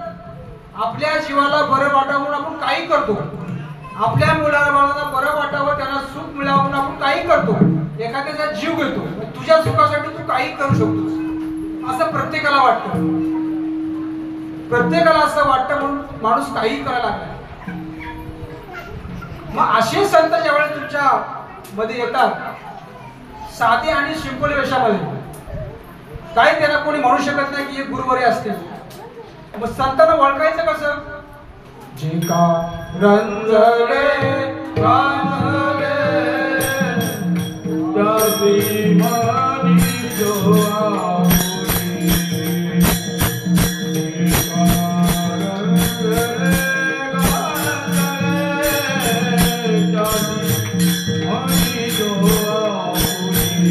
आपल्या जीवाला बरं वाटावं म्हणून आपण काही करतो. आपल्या मुलाबाळांना बरं वाटावं, त्यांना सुख मिळावं म्हणून आपण काही करतो. एखाद्याचा जीव घेतो. तुझ्या सुखासाठी तू काही करू शकतोस असं प्रत्येकाला वाटतं. प्रत्येकाला असं वाटतं म्हणून माणूस काही करायला लागला. मग असे संत ज्यावेळेस तुमच्या मध्ये येतात, साधे आणि सिंपल वेशामध्ये, काही त्याला कोणी म्हणू शकत नाही की हे गुरुवारी असतील. मग संतांना ओळखायचं कसं? जे का रंजले रांजले त्याची मनी जो आपुरी. रंजले रांजले त्याची मनी जो आपुरी.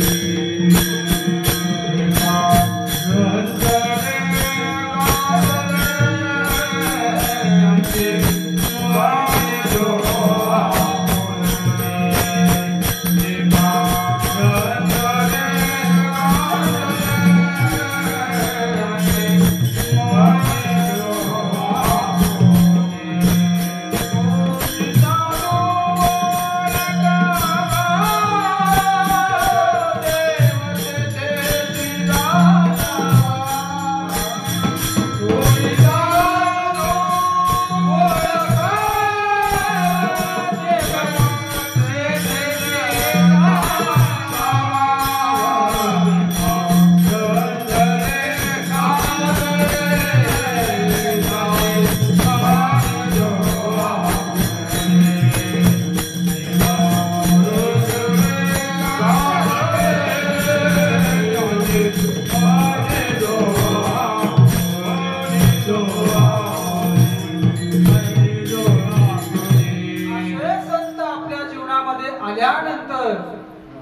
असे संत आपल्या जीवनामध्ये आल्यानंतर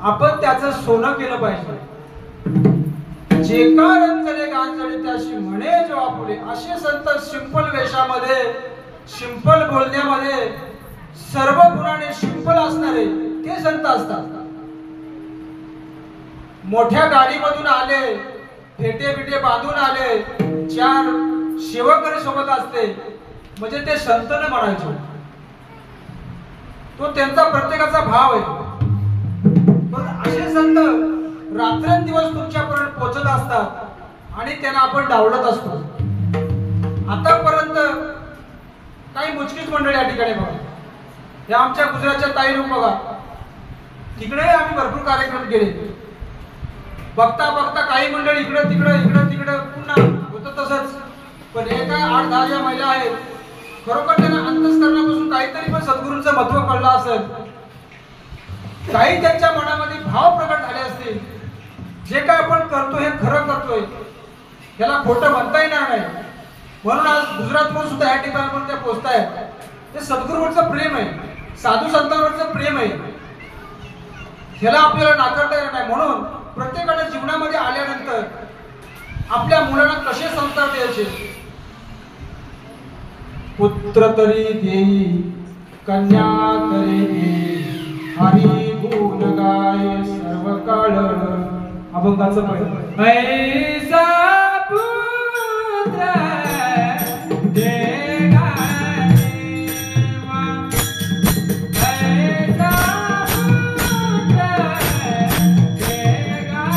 आपण त्याचं सोनं केलं पाहिजे. जे का रंजले गांजले त्याशी म्हणे जो आपुले. असे संत सिंपल वेशामध्ये, सिंपल बोलण्यामध्ये, सर्व गुणाने सिंपल असणारे ते संत असतात. मोठ्या गाडीमधून आले, फेटे बिटे बांधून आले, 4 सेवकरी सोबत असते म्हणजे ते संत न म्हणायचे. तो त्यांचा प्रत्येकाचा भाव आहे. पण असे संत रात्रंदिवस तुमच्यापर्यंत पोहोचत असतात आणि त्यांना आपण डावलत असतो. आतापर्यंत काही मोजकीच मंडळी या ठिकाणी बघा. या आमच्या गुजरातच्या ताई रूप बघा. तिकडे आम्ही भरपूर कार्यक्रम केले. बघता बघता काही मंडळी इकडे तिकडे पुन्हा होतं तसंच. पण हे काय 8-10 ज्या महिला आहेत, खरोखर त्यांना अंतःकरणापासून काहीतरी पण सद्गुरूंचं महत्व कळलं असेल. काही त्यांच्या मनामध्ये भाव प्रकट झाले असतील. जे काय आपण करतो हे खरं करतोय, याला खोटं म्हणता येणार नाही. म्हणून आज गुजरातमध्ये सुद्धा या ठिकाणी त्या पोहोचतायत. ते सद्गुरूंचं प्रेम आहे, साधू संतांवरचं प्रेम आहे. ह्याला आपल्याला नाकारता येणार नाही. म्हणून प्रत्येकाने जीवनामध्ये आल्यानंतर आपल्या मुलांना कसे संस्कार द्यायचे. पुत्र तरी देई, कन्या तरी देई, हरी गुण गाय सर्व काळ. अभंगाचं पहिलं. ऐसा पुत्र देगा देवा, ऐसा पुत्र देगा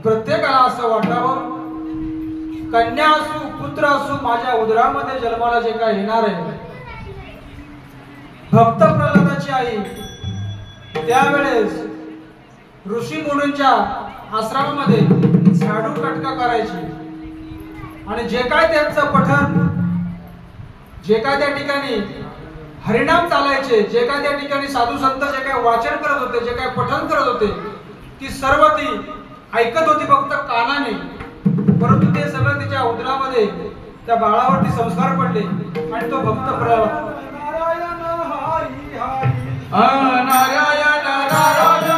प्रत्येकाला असं वाटावं, कन्या असू पुत्र असू माझ्या उदरामध्ये जन्माला जे काय येणार आहे. भक्त प्रल्हादाची आई त्यावेळेस ऋषी मुनींच्या आश्रमामध्ये झाडू कटका करायची आणि जे काय त्यांचं पठण, जे काय त्या ठिकाणी हरिनाम चालायचे, जे काय त्या ठिकाणी साधू संत जे काय वाचन करत होते, जे काय पठण करत होते, ती सर्व ती ऐकत होती फक्त कानाने. परंतु ते सगळं तिच्या उदरामध्ये त्या बाळावरती संस्कार पडले आणि तो भक्त प्रल्हाद नारायण हरी हरी नारायण नारायण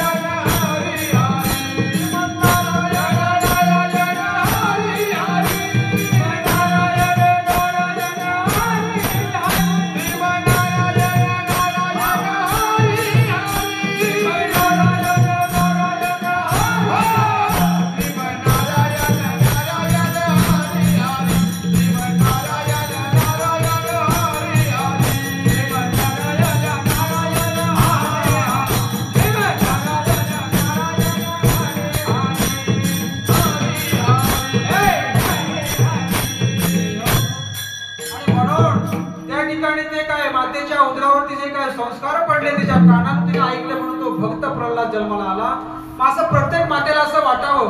Hare जन्माला आला. मग असं प्रत्येक मातेला असं वाटावं,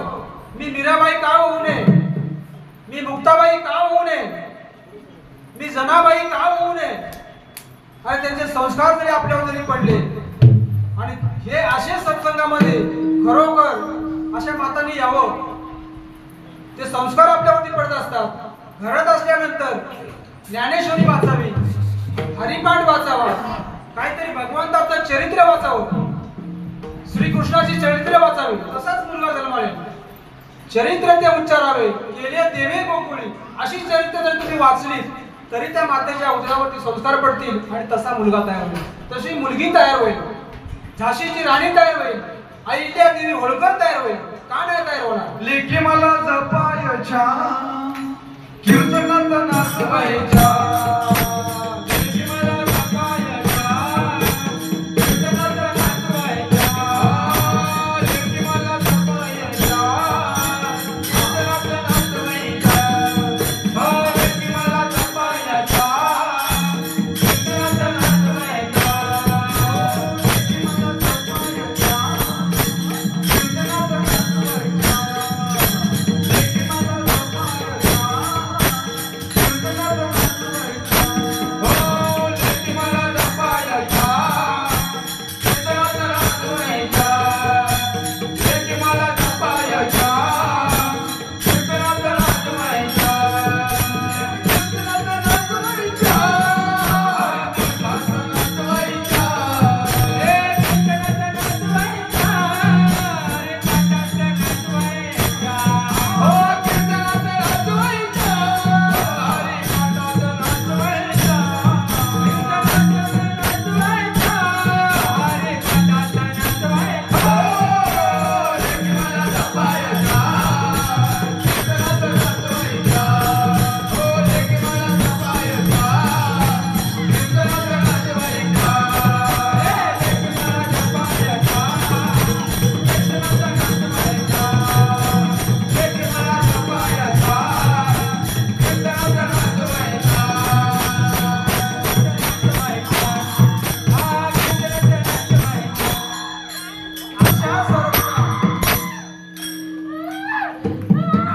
मी मीराबाई का होऊ नये, मी मुक्ताबाई का होऊ नये, मी जनाबाई का होऊ नये. आणि त्यांचे संस्कार जरी आपल्यावर जरी पडले आणि हे असे सत्संगामध्ये खरोखर अशा मातांनी यावं, ते संस्कार आपल्यावरती पडत असतात. घरात असल्यानंतर ज्ञानेश्वरी वाचावी, हरिपाठ वाचावा, काहीतरी भगवंताचं चरित्र वाचावं, श्रीकृष्णाची चरित्र वाचावी. तसाच मुलगा जन्माला चरित्र ते उच्चारावे, केले देवे गोकुळी, अशी चरित्र जर तुम्ही वाचली तरी त्या मातेच्या उदरावरती संस्कार पडतील आणि तसा मुलगा तयार होईल, तशी मुलगी तयार होईल, झाशीची राणी तयार होईल, अहिल्या देवी होळकर तयार होईल. का नाही तयार होणार? लेखी मला जपायच्या कीर्तनात नाचवायच्या, लेखी मला जपायच्या कीर्तनात नाचवायच्या, लेखी मला जपायच्या कीर्तनात नाचवायच्या, हो लेखी मला जपायच्या कीर्तनात नाचवायच्या, लेखी मला जपायच्या कीर्तनात नाचवायच्या.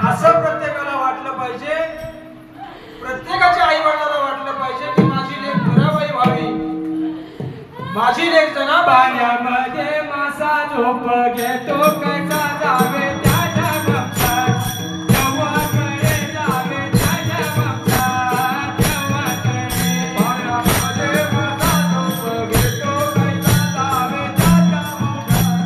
असं प्रत्येकाला वाटलं पाहिजे, प्रत्येकाच्या आई वडिलाला वाटलं पाहिजे की माझी लेक मीराबाई व्हावी, माझी लेक जनाबाई. पाण्यामध्ये मासा झोप घेतो कसा जावे त्याच्या बाप्पात, देवाकडे जावे त्याच्या बाप्पात, देवाकडे. पाण्यामध्ये माझा झोप घेतो कैसा जावे त्याच्या मोठात,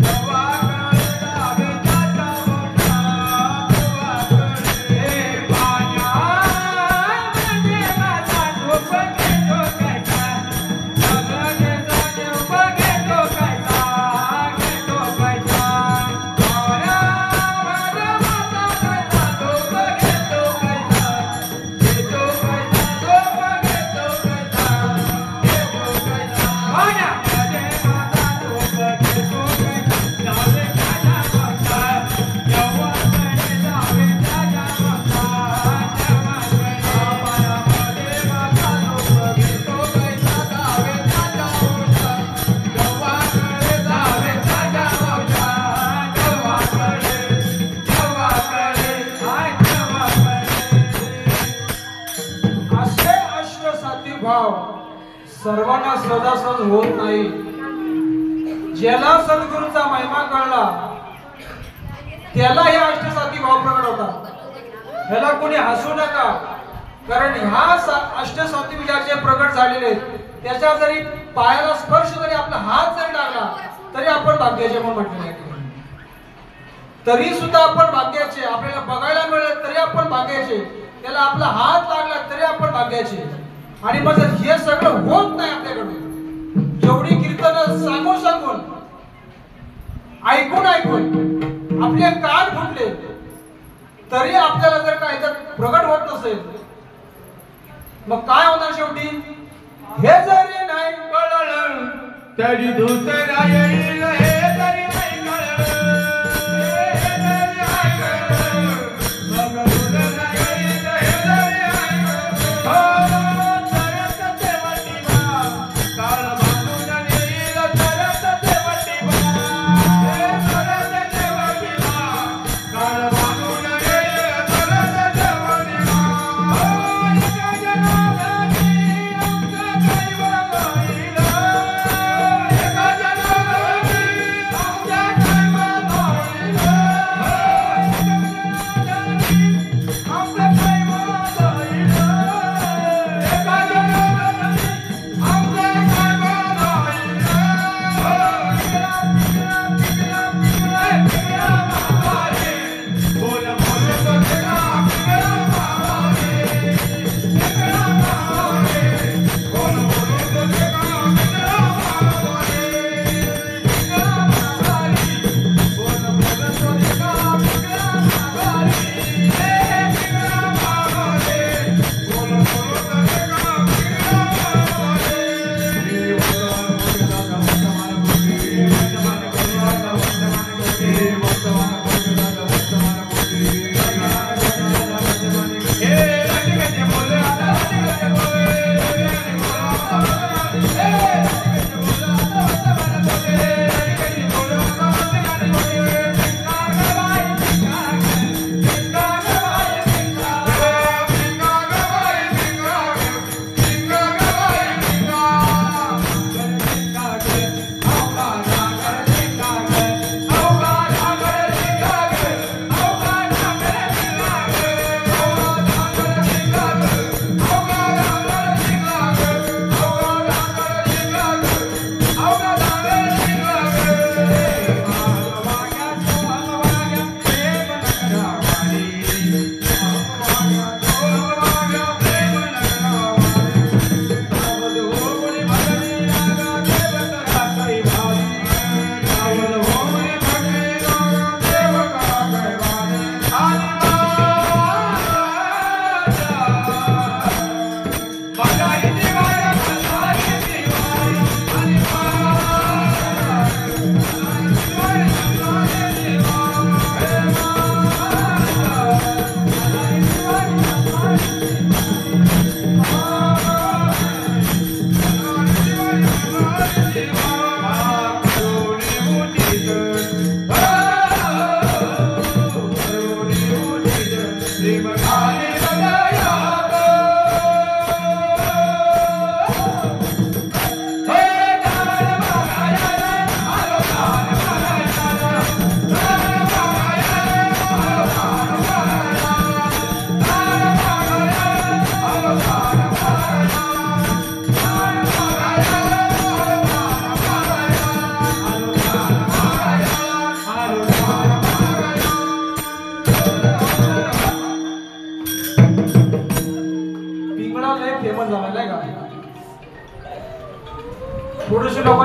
देवाकडे जावे त्याच्या मोठात, देवाकडे. पाण्यामध्ये मासा झोप घेतो कसा, जगण्याचा देव घेतो कसा, घेतो कसा. पाण्यामध्ये मासा झोप घेतो कसा, घेतो कसा, झोप घेतो कसा, घेतो कसा. पाण्यामध्ये मासा झोप घेतो कसा, जावे त्याच्या बाप्पात, देवाकडे जावे त्याच्या बाप्पात, देवाकडे. पाण्यामध्ये माझा झोप घेतो कैसा जावे त्याच्या मोठात, देवाकडे जावे त्याच्या मोठात, देवाकडे. असे अष्टसात्विक भाव सर्वांना सहजासहज होत नाही. ज्याला सद्गुरूचा महिमा कळला त्याला हे अष्टसात्विक भाव प्रकट होतात. ह्याला कोणी हसू नका, कारण ह्या अष्टसात्विक विचार जे प्रकट झालेले आहेत त्याच्या जरी पायाला स्पर्श जरी आपला हात जरी लागला तरी आपण भाग्याचे म्हणून म्हटलेले आहे. तरी सुद्धा आपण भाग्याचे, आपल्याला बघायला मिळालं तरी आपण भाग्याचे, त्याला आपला हात लागला तरी आपण भाग्याचे. आणि मग जर हे सगळं होत नाही आपल्याकडून, जेवढी कीर्तन सांगून सांगून, ऐकून ऐकून आपले कान फुटले तरी आपल्याला जर काय तर प्रगट होत नसेल, मग काय होणार शेवटी? हे जरी नाही कळलं तरी दुसरा येईल, हे तरी नाही कळलं, हे तरी नाही कळलं, मग दुसरा येईल, हे तरी नाही कळलं. हो तरच ते वटिबा, काळ बांधून येईल तरच ते वटिबा,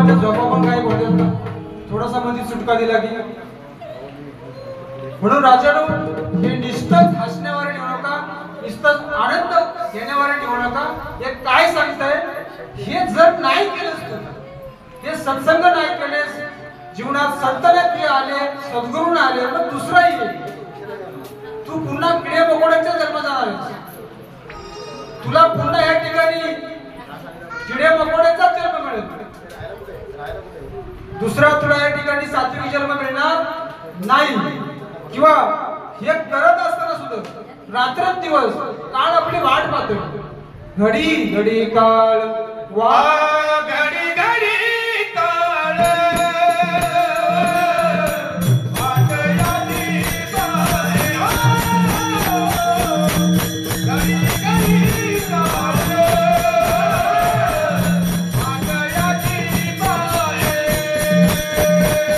वाटलं झोपा पण काही बोलत ना, थोडासा मध्ये सुटका दिला की. म्हणून राजानो, हे नुसतंच हसण्यावर ठेवू नका, नुसतंच आनंद घेण्यावर ठेवू नका. हे काय सांगताय, हे जर नाही केलंस तू, हे सत्संग नाही केलेस, जीवनात संतने आले, सद्गुरून आले, मग दुसरा येईल. तू पुन्हा किडे मकोड्यांचा जन्म जाणार आहेस. तुला पुन्हा या ठिकाणी किडे मकोड्यांचा जन्म मिळेल. दुसरा तुला या ठिकाणी सात्विक जन्म मिळणार नाही. किंवा हे करत असताना सुद्धा रात्रंदिवस काळ आपली वाट पाहतो. घडी घडी काळ वाट, घडी घडी काळ वाट याची पाय, घडी घडी काळ वाट याची पाय, घडी घडी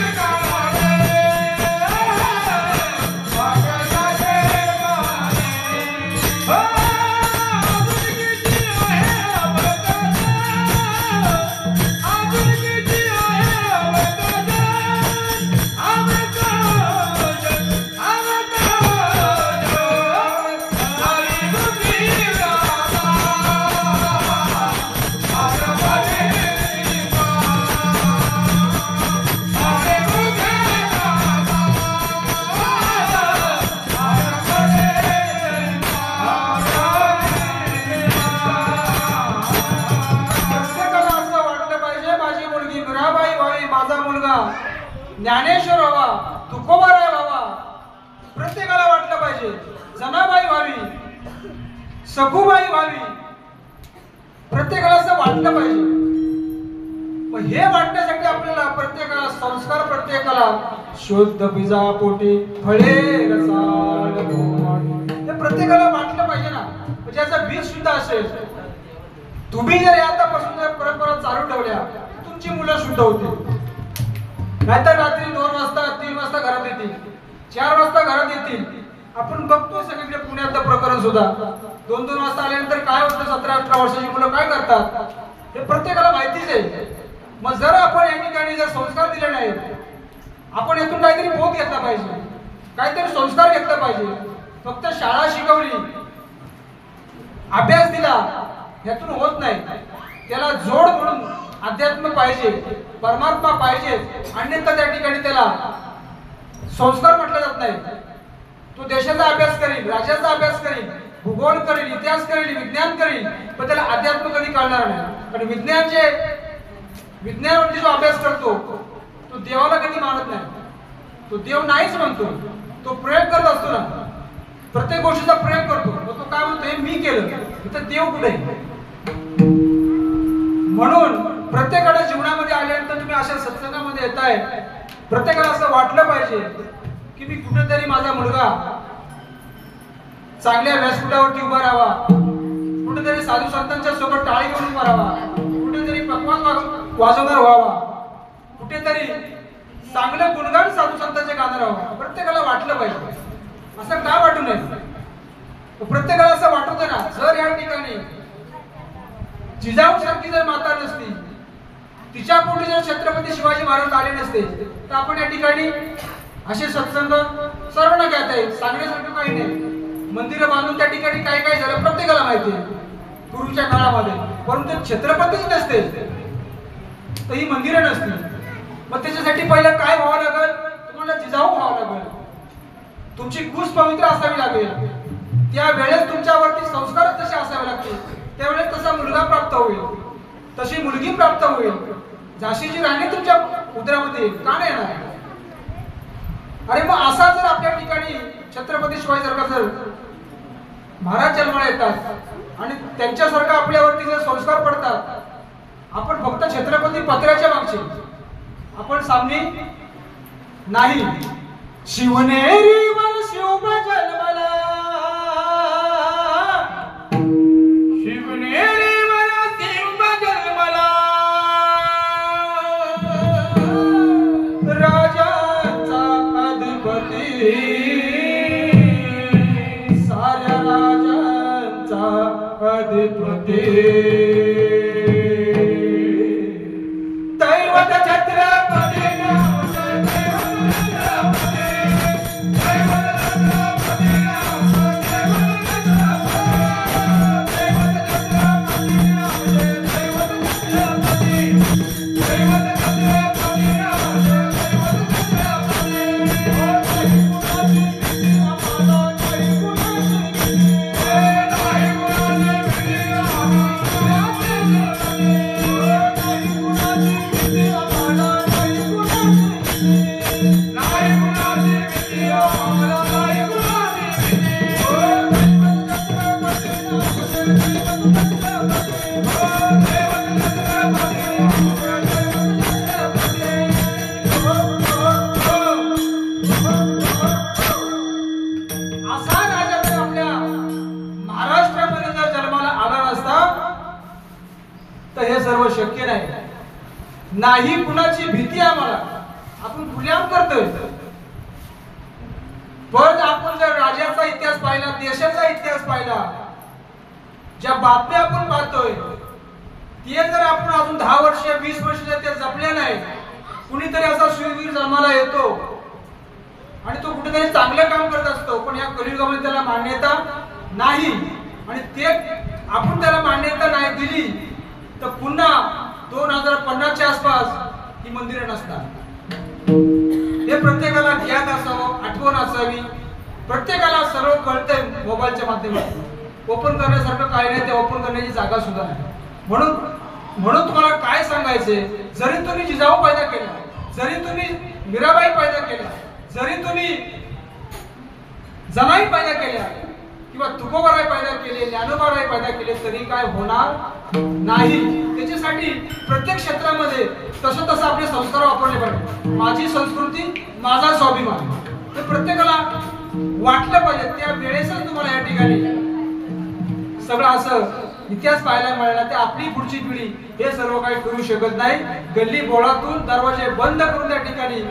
काळ वाट याची ज्ञानेश्वर व्हावा, तुकोबाराय व्हावा. प्रत्येकाला वाटलं पाहिजे जनाबाई व्हावी, सखूबाई व्हावी. प्रत्येकाला असं वाटलं पाहिजे. मग हे वाटण्यासाठी आपल्याला प्रत्येकाला संस्कार, प्रत्येकाला शुद्ध बीजा पोटी फळे रसाळ गोड, हे प्रत्येकाला वाटलं पाहिजे ना. म्हणजे याचा बीज शुद्ध असेल. तुम्ही जर आतापासून जर परंपरा चालू ठेवल्या, तुमची मुलं शुद्ध होतील. नाहीतर रात्री 2 वाजता 3 वाजता घरात येतील, 4 वाजता घरात येतील. आपण बघतो सगळीकडे पुण्यातलं प्रकरण सुद्धा. 2-2 वाजता आल्यानंतर काय होतं, 17-18 वर्षाची मुलं काय करतात हे प्रत्येकाला माहितीच आहे. मग जर आपण या ठिकाणी जर संस्कार दिले नाहीत, आपण यातून काहीतरी बोध घेतला पाहिजे, काहीतरी संस्कार घेतला पाहिजे. फक्त शाळा शिकवली, अभ्यास दिला, यातून होत नाही. त्याला जोड म्हणून अध्यात्म पाहिजे, परमात्मा पाहिजे. अन्यथा त्या ठिकाणी त्याला संस्कार म्हटलं जात नाही. तो देशाचा अभ्यास करील, राज्याचा अभ्यास करील, भूगोल करील, इतिहास करील, विज्ञान करील, पण त्याला अध्यात्म कधी कळणार नाही. कारण विज्ञान जो अभ्यास करतो तो देवाला कधी मानत नाही. तो देव नाहीच म्हणतो, तो प्रयोग करत असतो ना, प्रत्येक गोष्टीचा प्रयोग करतो. तो काय म्हणतो, मी केलं, इथं देव कुठे. म्हणून प्रत्येकाला जीवनामध्ये आल्यानंतर तुम्ही अशा सत्संगामध्ये येताय, प्रत्येकाला असं वाटलं पाहिजे की मी कुठेतरी माझा मुलगा चांगल्या व्यासपीठावरती उभा राहावा, कुठेतरी साधू संतांच्या सोबत टाळी घेऊन उभा राहावा, कुठेतरी पकवान वाजवणार व्हावा, कुठेतरी चांगलं गुणगान साधू संतांचे गाणं राहावं. प्रत्येकाला वाटलं पाहिजे. असं का वाटू नये. प्रत्येकाला असं वाटत ना, जर या ठिकाणी जिजाऊ सारखी जर माता नसती, तिच्या पोटी जर छत्रपती शिवाजी महाराज आले नसते, तर आपण या ठिकाणी असे सत्संग सर्वांना घेत आहे. सांगण्यासारखं काही नाही. मंदिरं बांधून त्या ठिकाणी काय काय झालं प्रत्येकाला माहिती आहे पूर्वीच्या काळामध्ये. परंतु छत्रपतीच नसते तर ही मंदिरं नसती. मग त्याच्यासाठी पहिलं काय व्हावं लागेल, तुम्हाला जिजाऊ व्हावं लागेल. तुमची कुस पवित्र असावी लागेल. त्या वेळेस तुमच्यावरती संस्कार तसे असावे लागतील. त्यावेळेस तसा मुलगा प्राप्त होईल, तशी मुलगी प्राप्त होईल. झाशीची राणी तुमच्या उदरामध्ये का नाही येणार. अरे मग असा जर आपल्या ठिकाणी छत्रपती शिवाजीसारखा जर महाराज जन्माला येतात आणि त्यांच्यासारखा आपल्यावरती जर संस्कार पडतात, आपण फक्त छत्रपती पत्र्याच्या मागचे, आपण सामने नाही. शिवनेरीवर शिव जन्मला, शिवनेरीवर शिव जन्मला, राजाचा अधिपती दैवत छत्रपती असा राजा जर आपल्या महाराष्ट्रामध्ये जर जन्माला आला नसता तर हे सर्व शक्य नाही कुणाची भीती आम्हाला आपण खुलेआम करतोय पण आपण जर राज्याचा इतिहास पाहिला देशाचा इतिहास पाहिला ज्या बातम्या आपण पाहतोय ते जर आपण अजून 10 वर्ष 20 वर्ष जर ते जपले नाही कुणीतरी असा शूरवीर जन्माला येतो आणि तो कुठेतरी चांगलं काम करत असतो पण या कलियुगामध्ये त्याला मान्यता नाही आणि ते आपण त्याला मान्यता नाही दिली तर पुन्हा 2050 च्या आसपास ही मंदिरे नसतात हे प्रत्येकाला ज्ञात असावं आठवण असावी प्रत्येकाला सर्व कळतंय मोबाईलच्या माध्यमातून ओपन करण्यासारखं काही नाही ते ओपन करण्याची जागा सुद्धा नाही म्हणून तुम्हाला काय सांगायचे जरी तुम्ही जिजाऊ पैदा केला जरी तुम्ही मीराबाई पैदा केल्या जरी तुम्ही जनाई पैदा केल्या किंवा तुकोबाराय पैदा केले ज्ञानोबाराय पैदा केले तरी काय होणार नाही त्याच्यासाठी प्रत्येक क्षेत्रामध्ये तसं आपले संस्कार वापरले पाहिजे माझी संस्कृती माझा स्वाभिमान हे प्रत्येकाला वाटलं पाहिजे त्या वेळेसच तुम्हाला या ठिकाणी सगळं असं इतिहास पाहायला मिळाला ते आपली पुढची पिढी हे सर्व काही करू शकत नाही गल्ली बोळातून दरवाजे बंद करून त्या ठिकाणी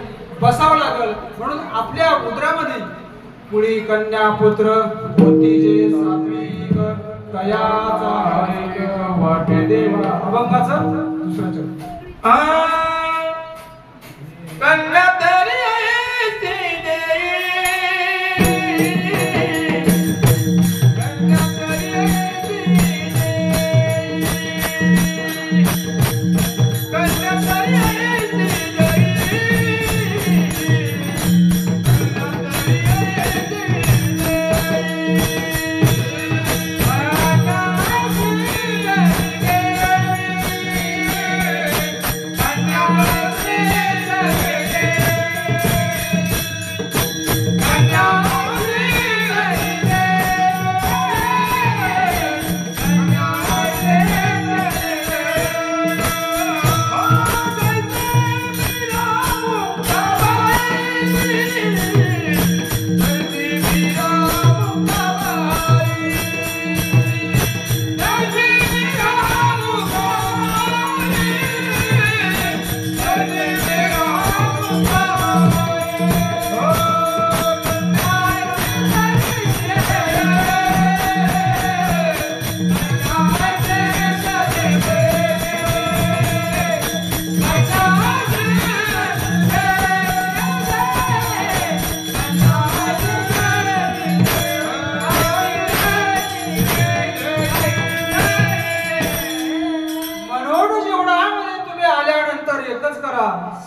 बसावं लागल म्हणून आपल्या उदरामध्ये पुढी कन्या पुत्र होती जे सात्विक तयाचा हरिक वाटे देवा अभंगाचं दुसरं चरण कन्या तरी ऐसी देई कन्या तरी ऐसी देई कन्या तरी ऐसी देई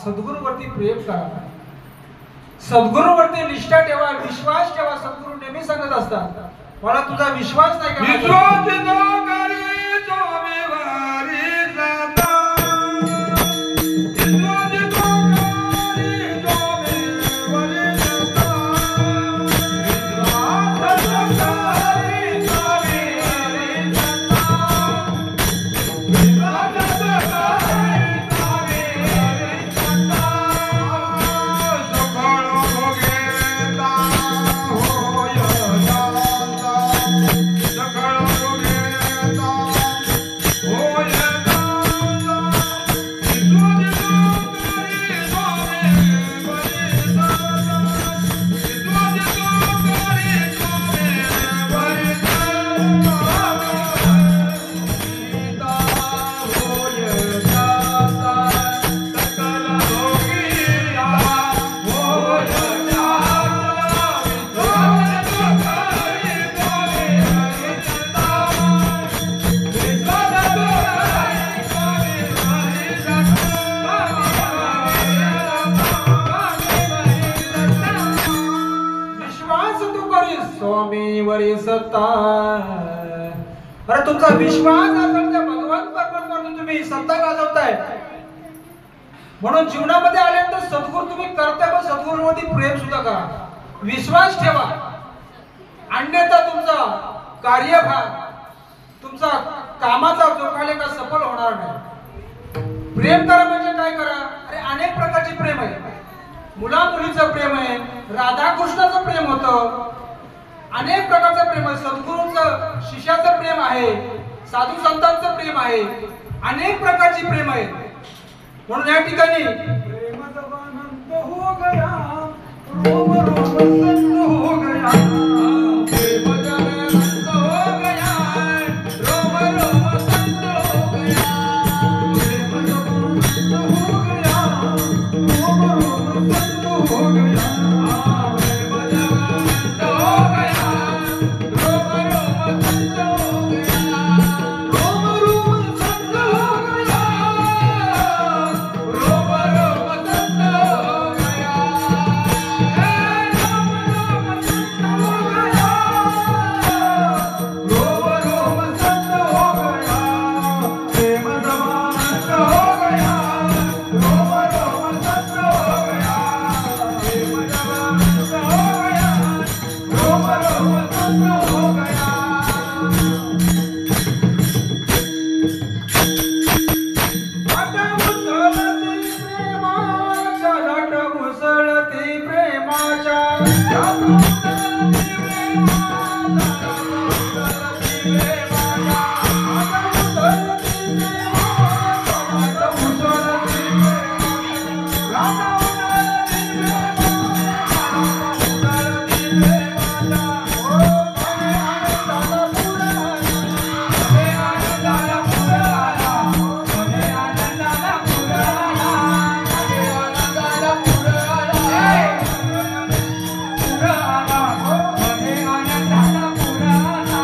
सद्गुरूवरती प्रेम करा सद्गुरूवरती निष्ठा ठेवा विश्वास ठेवा सद्गुरू नेहमी सांगत असतात मला तुझा विश्वास नाही का विश्वास न करी जो व्यवहारी जाता विश्वास न करी जो व्यवहारी जाता विश्वास न करी जो व्यवहारी जाता विश्वास न करी जमिनीवरील सत्ता. अरे तुमचा विश्वास असेल त्या भगवान परमात्म्यावर तुम्ही सत्ता गाजवताय. म्हणून जीवनामध्ये आल्यानंतर सद्गुरू तुम्ही करताय, पण सद्गुरूवरती प्रेम सुद्धा करा, विश्वास ठेवा. अन्यथा तुमचा कार्यभार, तुमचा कामाचा जो काही का सफल होणार नाही. प्रेम करा म्हणजे काय करा? अरे अनेक प्रकारचे प्रेम आहे. मुला मुलीचं प्रेम आहे, राधाकृष्णाचं प्रेम होतं, अनेक प्रकारचं प्रेम आहे. सद्गुरूंचं शिष्याचं प्रेम आहे, साधू संतांचं प्रेम आहे, अनेक प्रकारची प्रेम आहे. म्हणून या ठिकाणी प्रेम जवानंत हो गया, रोम रोम संत हो गया. प्रेम जवानंत हो गया, रोम रोम संत हो गया. प्रेम जवानंत हो गया, रोम रोम संत हो गया. प्रेम जवानंत हो गया, रोम रोम संत हो गया. रोम रोम संत हो गया, रोम रोम संत हो गया. रोम रोम संत हो गया, प्रेम जवानंत हो गया, रोम रोम संत हो गया. प्रेम जवानंत हो गया, रोम रोम संत हो गया. लाट उसळती प्रेमाच्या, लाट उसळती प्रेमाच्या, लाट उसळती प्रेमाच्या, लाट उसळती प्रेमाच्या, लाट उसळती प्रेमाच्या, लाट उसळती प्रेमाच्या. ओ मने आनंदाला पुराला, मने आनंदाला पुराला, मने आनंदाला पुराला, मने आनंदाला पुराला. पुराला, मने आनंदाला पुराला,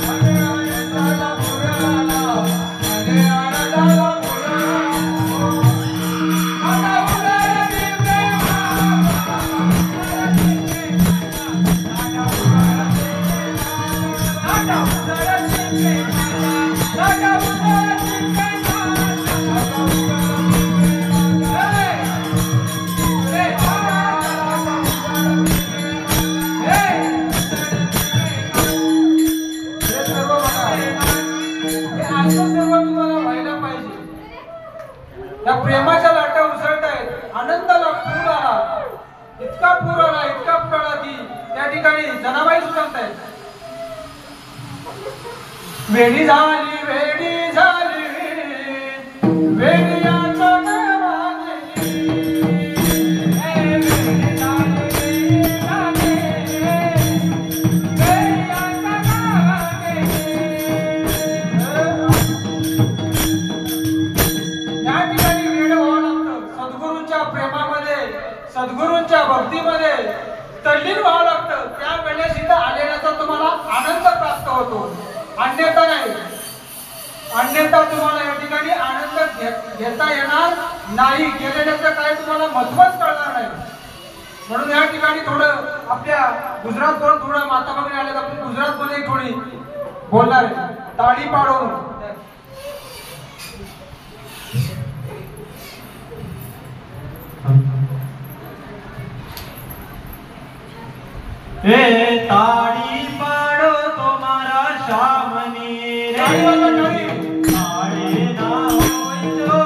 मने आनंदाला पुराला, मने आनंदाला पुराला. लाटा उसळती प्रेमाच्या, लाटा उसळती प्रेमाच्या, लाटा उसळती प्रेमाच्या, लाटा उसळती या प्रेमाच्या लाटा उसळत आहेत. आनंदाला पूर आला, इतका पूर आला, इतका पूर आला की त्या ठिकाणी जनाबाई सुचवतायत. वेडी झाली, वेडी झाली, वेडी याच्या नावाने. वेडी झाली, वेडी झाली, वेडी याच्या नावाने. या ठिकाणी वेड व्हावं लागतं. सद्गुरूंच्या प्रेमामध्ये, सद्गुरूंच्या भक्तीमध्ये तल्लीन व्हावं लागतं. त्यावेळेस इथं आलेल्याचा तुम्हाला आनंद प्राप्त होतो, अन्यथा नाही. अन्यथा तुम्हाला या ठिकाणी आनंद घेता येणार नाही. गेलेल्याचं काय तुम्हाला महत्वच कळणार नाही. म्हणून या ठिकाणी थोडं आपल्या गुजरात थोडं माता भगिनी आले, आपण गुजरात मध्ये थोडी बोलणार आहे. ताळी पाडून ए ताड़ी पाड़ो तुम्हारा शामनी रे, ताड़ी ना होई जो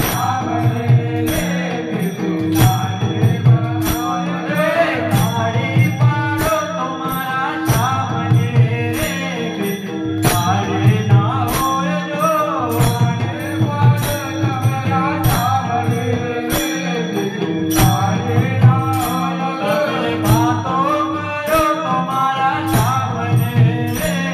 शामनी रे, ताड़ी पाड़ो तुम्हारा शामनी रे, ताड़ी ना होई जो बातों करो तुम्हारा सामने रे.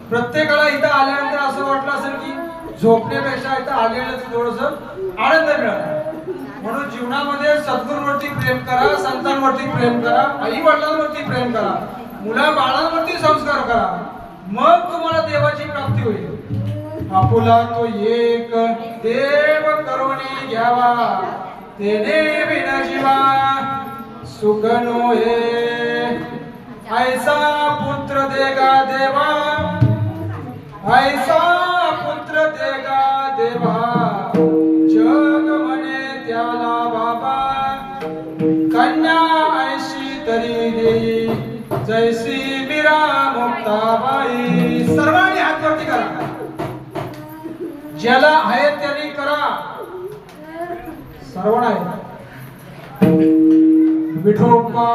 प्रत्येकाला इथं आल्यानंतर असं वाटलं असेल की झोपण्यापेक्षा इथं आलेलं थोडस आनंद मिळाला. म्हणून जीवनामध्ये सद्गुरूंवरती प्रेम करा, संतांवरती प्रेम करा, आई वडिलांवरती प्रेम करा, मुला बाळांवरती संस्कार करा, मग तुम्हाला देवाची प्राप्ती होईल. आपुला तो एक देव करुणी घ्यावा, तेने बिना जीवा सुख नोहे. ऐसा पुत्र देगा देवा, ऐसा पुत्र देगा देवा, जग म्हणे त्याला बाबा, कन्या ऐशी तरी देई, जैसी मीरा मुक्ताबाई. सर्वांनी हात वरती करा, ज्याला आहे त्यांनी करा. सर्वांना आहे. विठोबा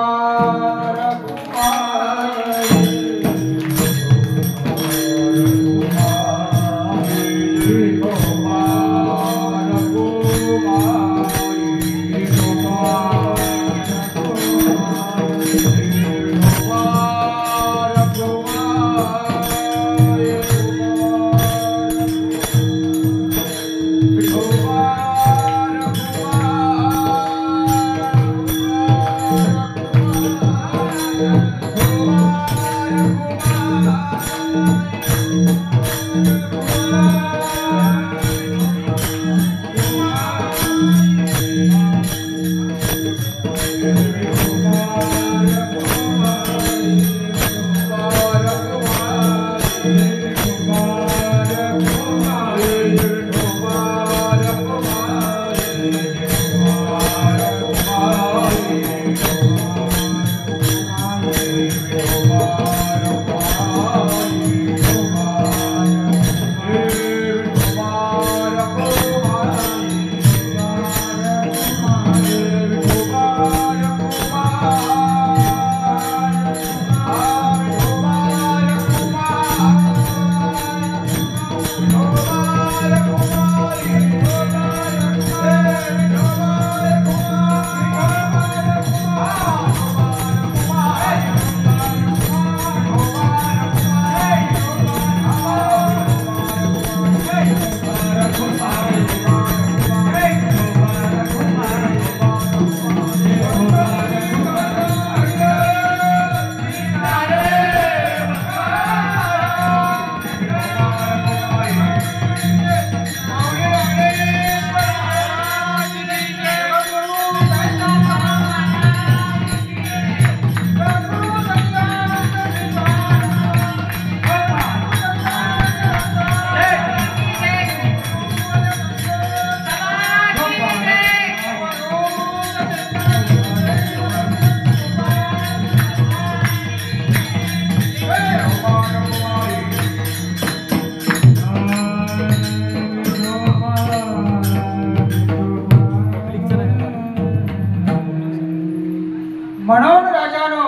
म्हणून राजानो,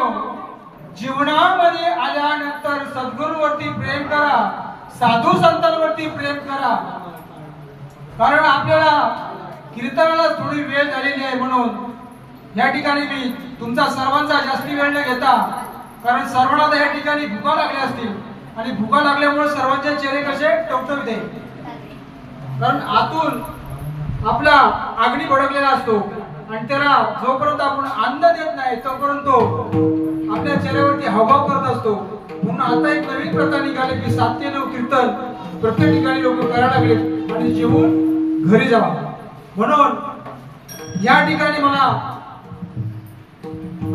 जीवनामध्ये आल्यानंतर सद्गुरूवरती प्रेम करा, साधू संतांवरती प्रेम करा. कारण आपल्याला कीर्तनाला थोडी वेळ झालेली आहे, म्हणून या ठिकाणी मी तुमचा सर्वांचा जास्ती वेळ न घेता, कारण सर्वांना या ठिकाणी भुका लागल्या असतील आणि भुका लागल्यामुळे सर्वांचे चेहरे कसे टवटवीत आहेत. कारण आतून आपला अग्नी भडकलेला असतो आणि त्याला जोपर्यंत आपण अन्न देत नाही तोपर्यंत आपल्या चेहऱ्यावरती हावभाव करत असतो. म्हणून आता एक नवीन प्रथा निघाली की 7 ते 9 कीर्तन प्रत्येक ठिकाणी लोक करायला लागले आणि जेवून घरी जावा. म्हणून या ठिकाणी मला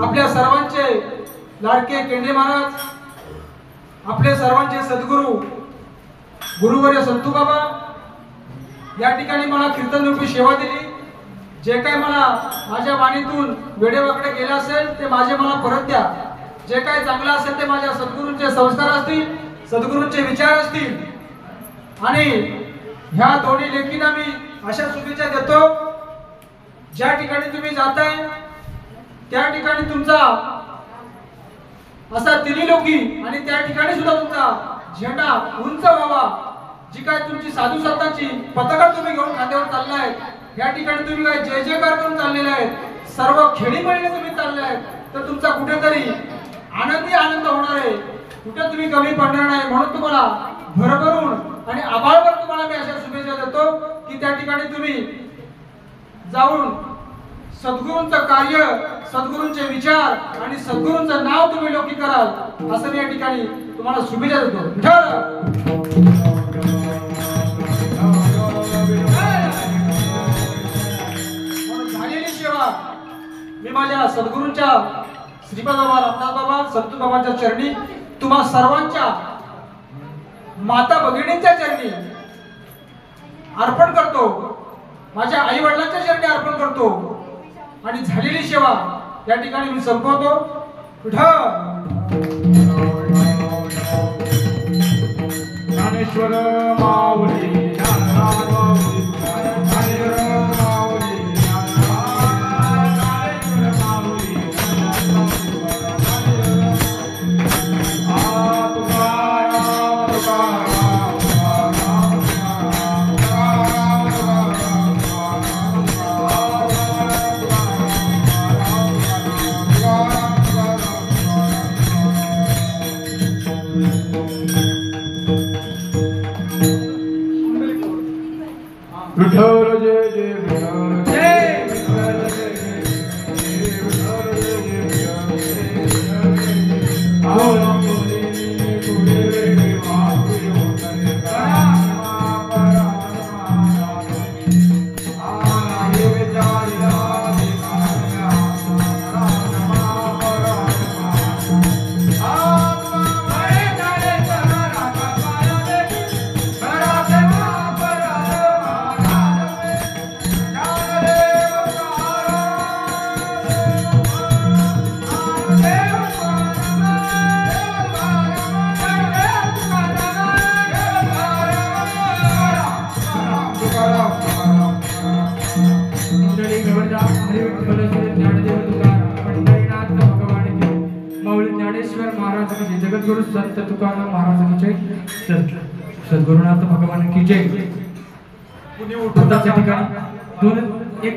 आपल्या सर्वांचे लाडके केंद्रे महाराज, आपले सर्वांचे सद्गुरू गुरुवर्य संतू बाबा या ठिकाणी मला कीर्तन रूपी सेवा दिली. जे काही मला माझ्या वाणीतून वेडेवाकडे गेले असेल ते माझे मला परत द्या. जे काही चांगलं असेल ते माझ्या सद्गुरूंचे संस्कार असतील, सद्गुरूंचे विचार असतील. आणि ह्या दोन्ही लेखींना मी अशा शुभेच्छा देतो, ज्या ठिकाणी तुम्ही जाताय त्या ठिकाणी तुमचा असा त्रिलोकी आणि त्या ठिकाणी सुद्धा तुमचा झेंडा उंच व्हावा. जी काय तुमची साधू संतांची पताका तुम्ही घेऊन खांद्यावर चाललाय, या ठिकाणी तुम्ही काय जय जयकार करून चाललेले आहेत, सर्व खेळीमेळीने तुम्ही चालले आहेत, तर तुमचा कुठेतरी आनंदी आनंद होणार आहे. कुठे तुम्ही कमी पडणार नाही म्हणून तुम्हाला भरभरून आणि आभाळभर तुम्हाला मी अशा शुभेच्छा देतो की त्या ठिकाणी तुम्ही जाऊन सद्गुरूंचं कार्य, सद्गुरूंचे विचार आणि सद्गुरूंचं नाव तुम्ही लौकिक कराल असं मी या ठिकाणी तुम्हाला शुभेच्छा देतो. झालेली सेवा मी माझ्या सद्गुरूंच्या श्रीपाद बाबा, रामदास बाबा, संतू बाबांच्या चरणी, तुम्हा सर्वांच्या माता भगिनींच्या चरणी अर्पण करतो, माझ्या आई वडिलांच्या चरणी अर्पण करतो आणि झालेली सेवा या ठिकाणी मी संपवतो. ज्ञानेश्वर माऊली ज्ञानराज माऊली ज्ञानेश्वर माऊली ज्ञानेश्वर माऊली विठ्ठल जय जय विठ्ठल जय विठ्ठल जय जय विठ्ठल जय जय आवळी कुडे माऊली होतरे आहे विचारिला ज्ञानेश्वर महाराज की जय, जगद्गुरु संत तुकाराम महाराज की जय, सद्गुरुनाथ भगवान की जय. ठिकाणी दोन एक